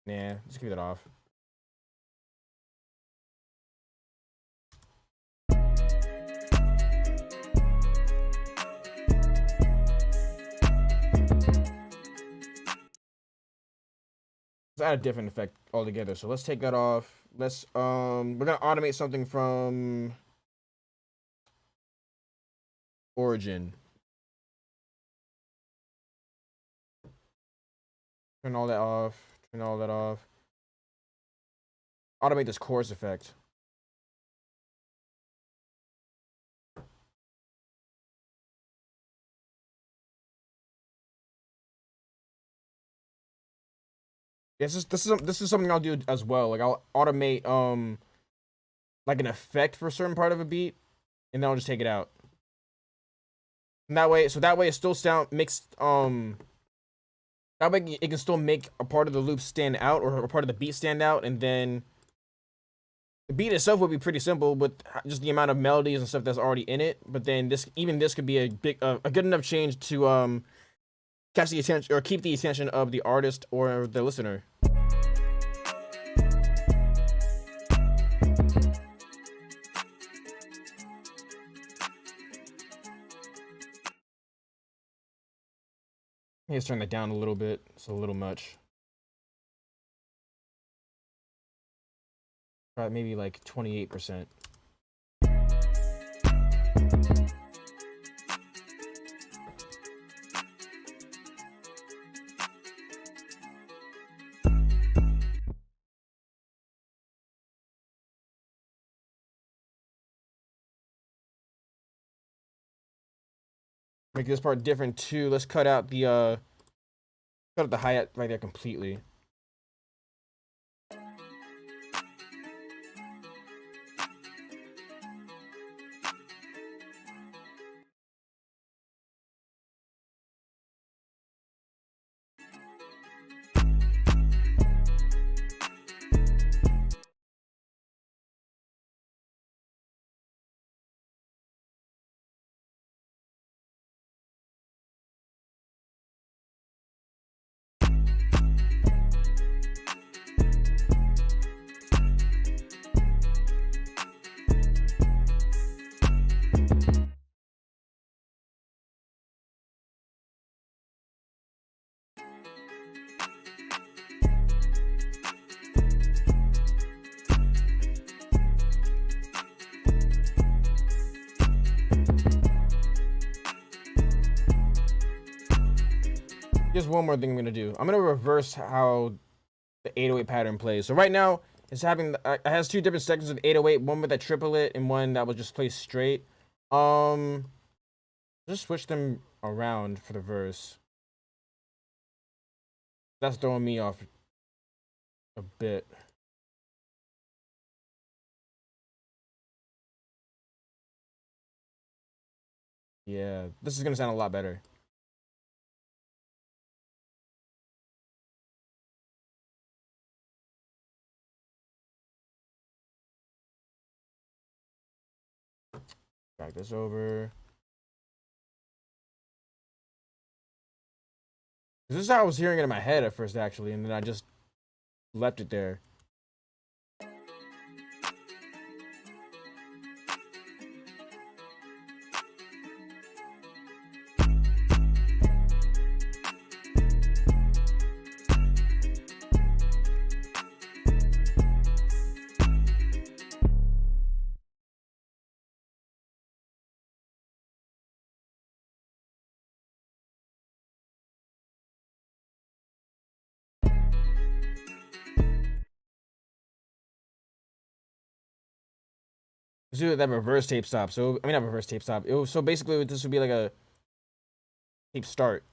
Nah, just keep it off. Let's add a different effect altogether. So let's take that off. Let's we're gonna automate something from origin. Turn all that off. Turn all that off. Automate this chorus effect. Yes, this is something I'll do as well. Like I'll automate like an effect for a certain part of a beat, and then I'll just take it out. And that way it still makes that way it can still make a part of the loop stand out, or a part of the beat stand out, and then the beat itself would be pretty simple with just the amount of melodies and stuff that's already in it. But then this could be a good enough change to catch the attention, or keep the attention of the artist or the listener. Let's turn that down a little bit. It's a little much. Try maybe like 28%. Make this part different too. Let's cut out the hi-hat right there completely. Here's one more thing I'm gonna do. I'm gonna reverse how the 808 pattern plays. So right now it's having it has two different sections of 808, one with that triplet and one that was just placed straight. Just switch them around for the verse. That's throwing me off a bit. Yeah, this is gonna sound a lot better. Drag this over. This is how I was hearing it in my head at first, actually, and then I just left it there. Let's do that reverse tape stop. So, I mean, not reverse tape stop. So basically, this would be like a tape start.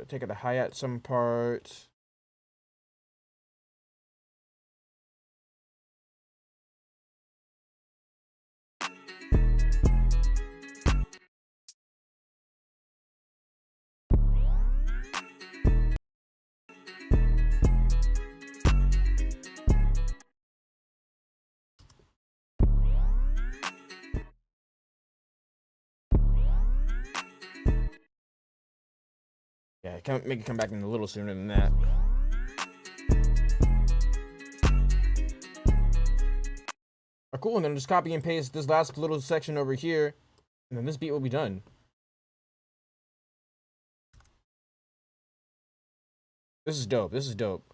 Take out the hi-hat some part. Yeah, make it come back in a little sooner than that. Cool, and then just copy and paste this last little section over here, and then this beat will be done. This is dope. This is dope.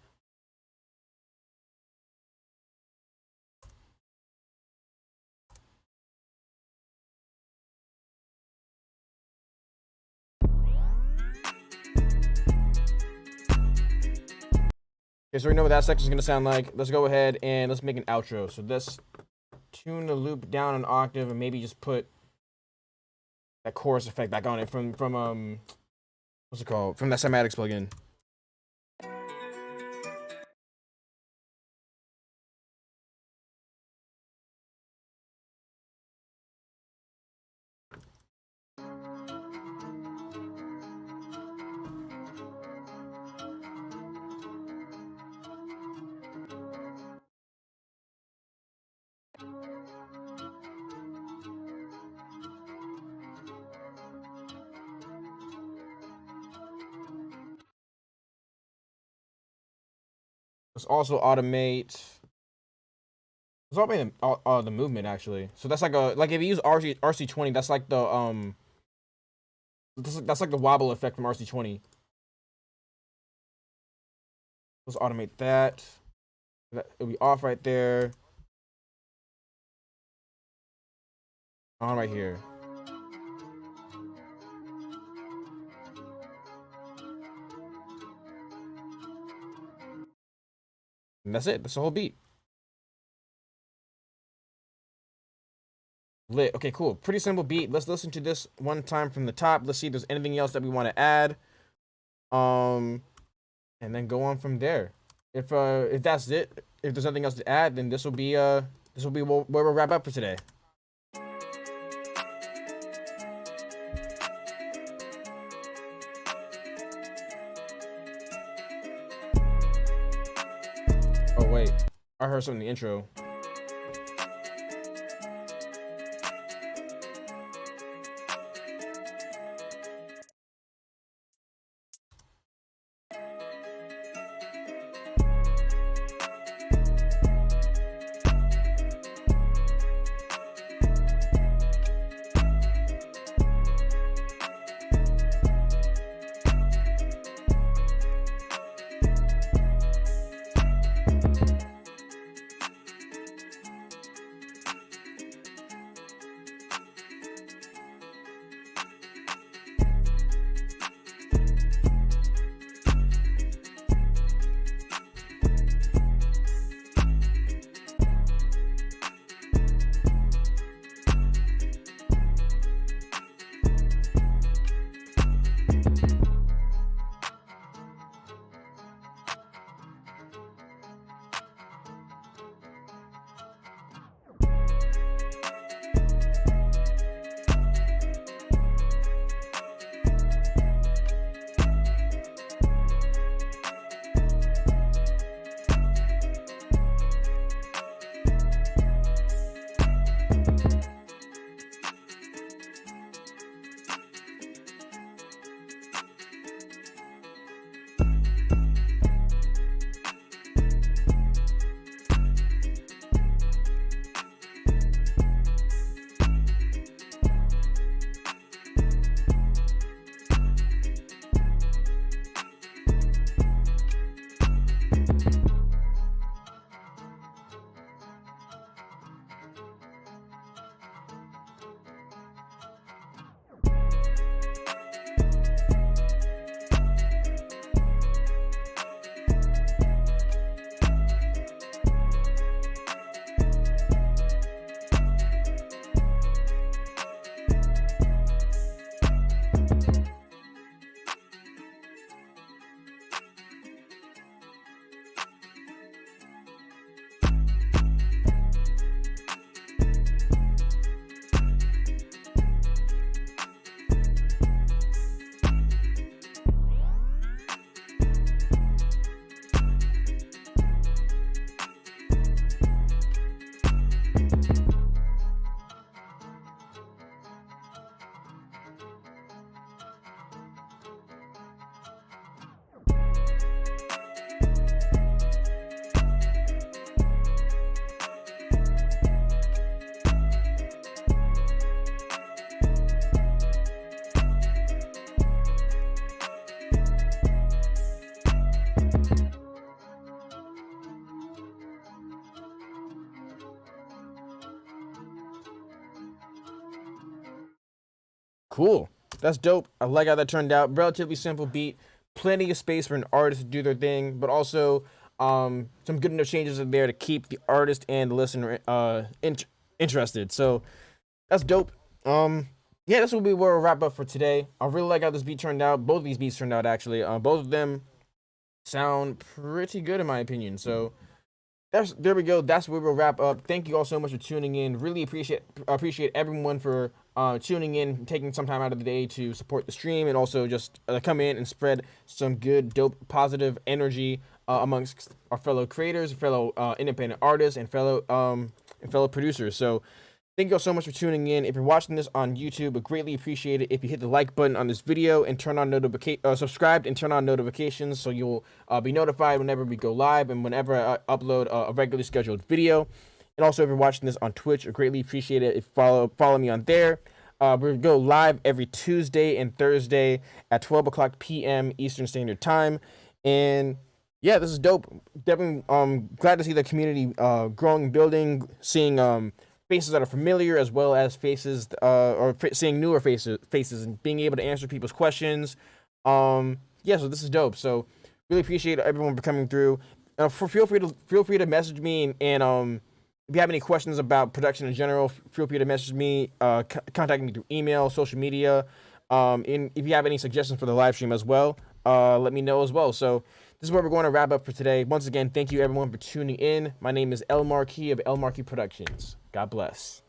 Okay, so we know what that section is going to sound like. Let's go ahead and let's make an outro. So let's tune the loop down an octave and maybe just put that chorus effect back on it from what's it called? From that cymatics plugin. Let's also automate. Let's automate the movement actually. So that's like if you use RC20, that's like the that's like the wobble effect from RC20. Let's automate that. It'll be off right there. On right here. And that's it. That's the whole beat. Lit. Okay, cool. Pretty simple beat. Let's listen to this one time from the top. Let's see if there's anything else that we want to add. And then go on from there. If that's it, if there's nothing else to add, then this will be where we'll wrap up for today. Oh wait, I heard something in the intro. Cool. That's dope. I like how that turned out. Relatively simple beat. Plenty of space for an artist to do their thing, but also some good enough changes in there to keep the artist and the listener interested. So that's dope. Yeah, that's what we will wrap up for today. I really like how this beat turned out. Both of these beats turned out actually. Both of them sound pretty good in my opinion. So there we go. That's where we'll wrap up. Thank you all so much for tuning in. Really appreciate everyone for tuning in, taking some time out of the day to support the stream, and also just come in and spread some good, dope, positive energy amongst our fellow creators, fellow independent artists, and fellow producers. So thank you all so much for tuning in. If you're watching this on YouTube, I greatly appreciate it if you hit the like button on this video and turn on subscribe and turn on notifications so you'll be notified whenever we go live and whenever I upload a regularly scheduled video. And also, if you're watching this on Twitch, I greatly appreciate it if you follow me on there. We go live every Tuesday and Thursday at 12 o'clock p.m. Eastern Standard Time. And yeah, this is dope. Definitely glad to see the community growing and building, seeing faces that are familiar as well as faces seeing newer faces and being able to answer people's questions. Yeah, so this is dope. So really appreciate everyone for coming through. Feel free to message me and if you have any questions about production in general, feel free to message me, contact me through email, social media. And if you have any suggestions for the live stream as well, let me know as well. So this is where we're going to wrap up for today. Once again, thank you everyone for tuning in. My name is El Marquis of El Marquis Productions. God bless.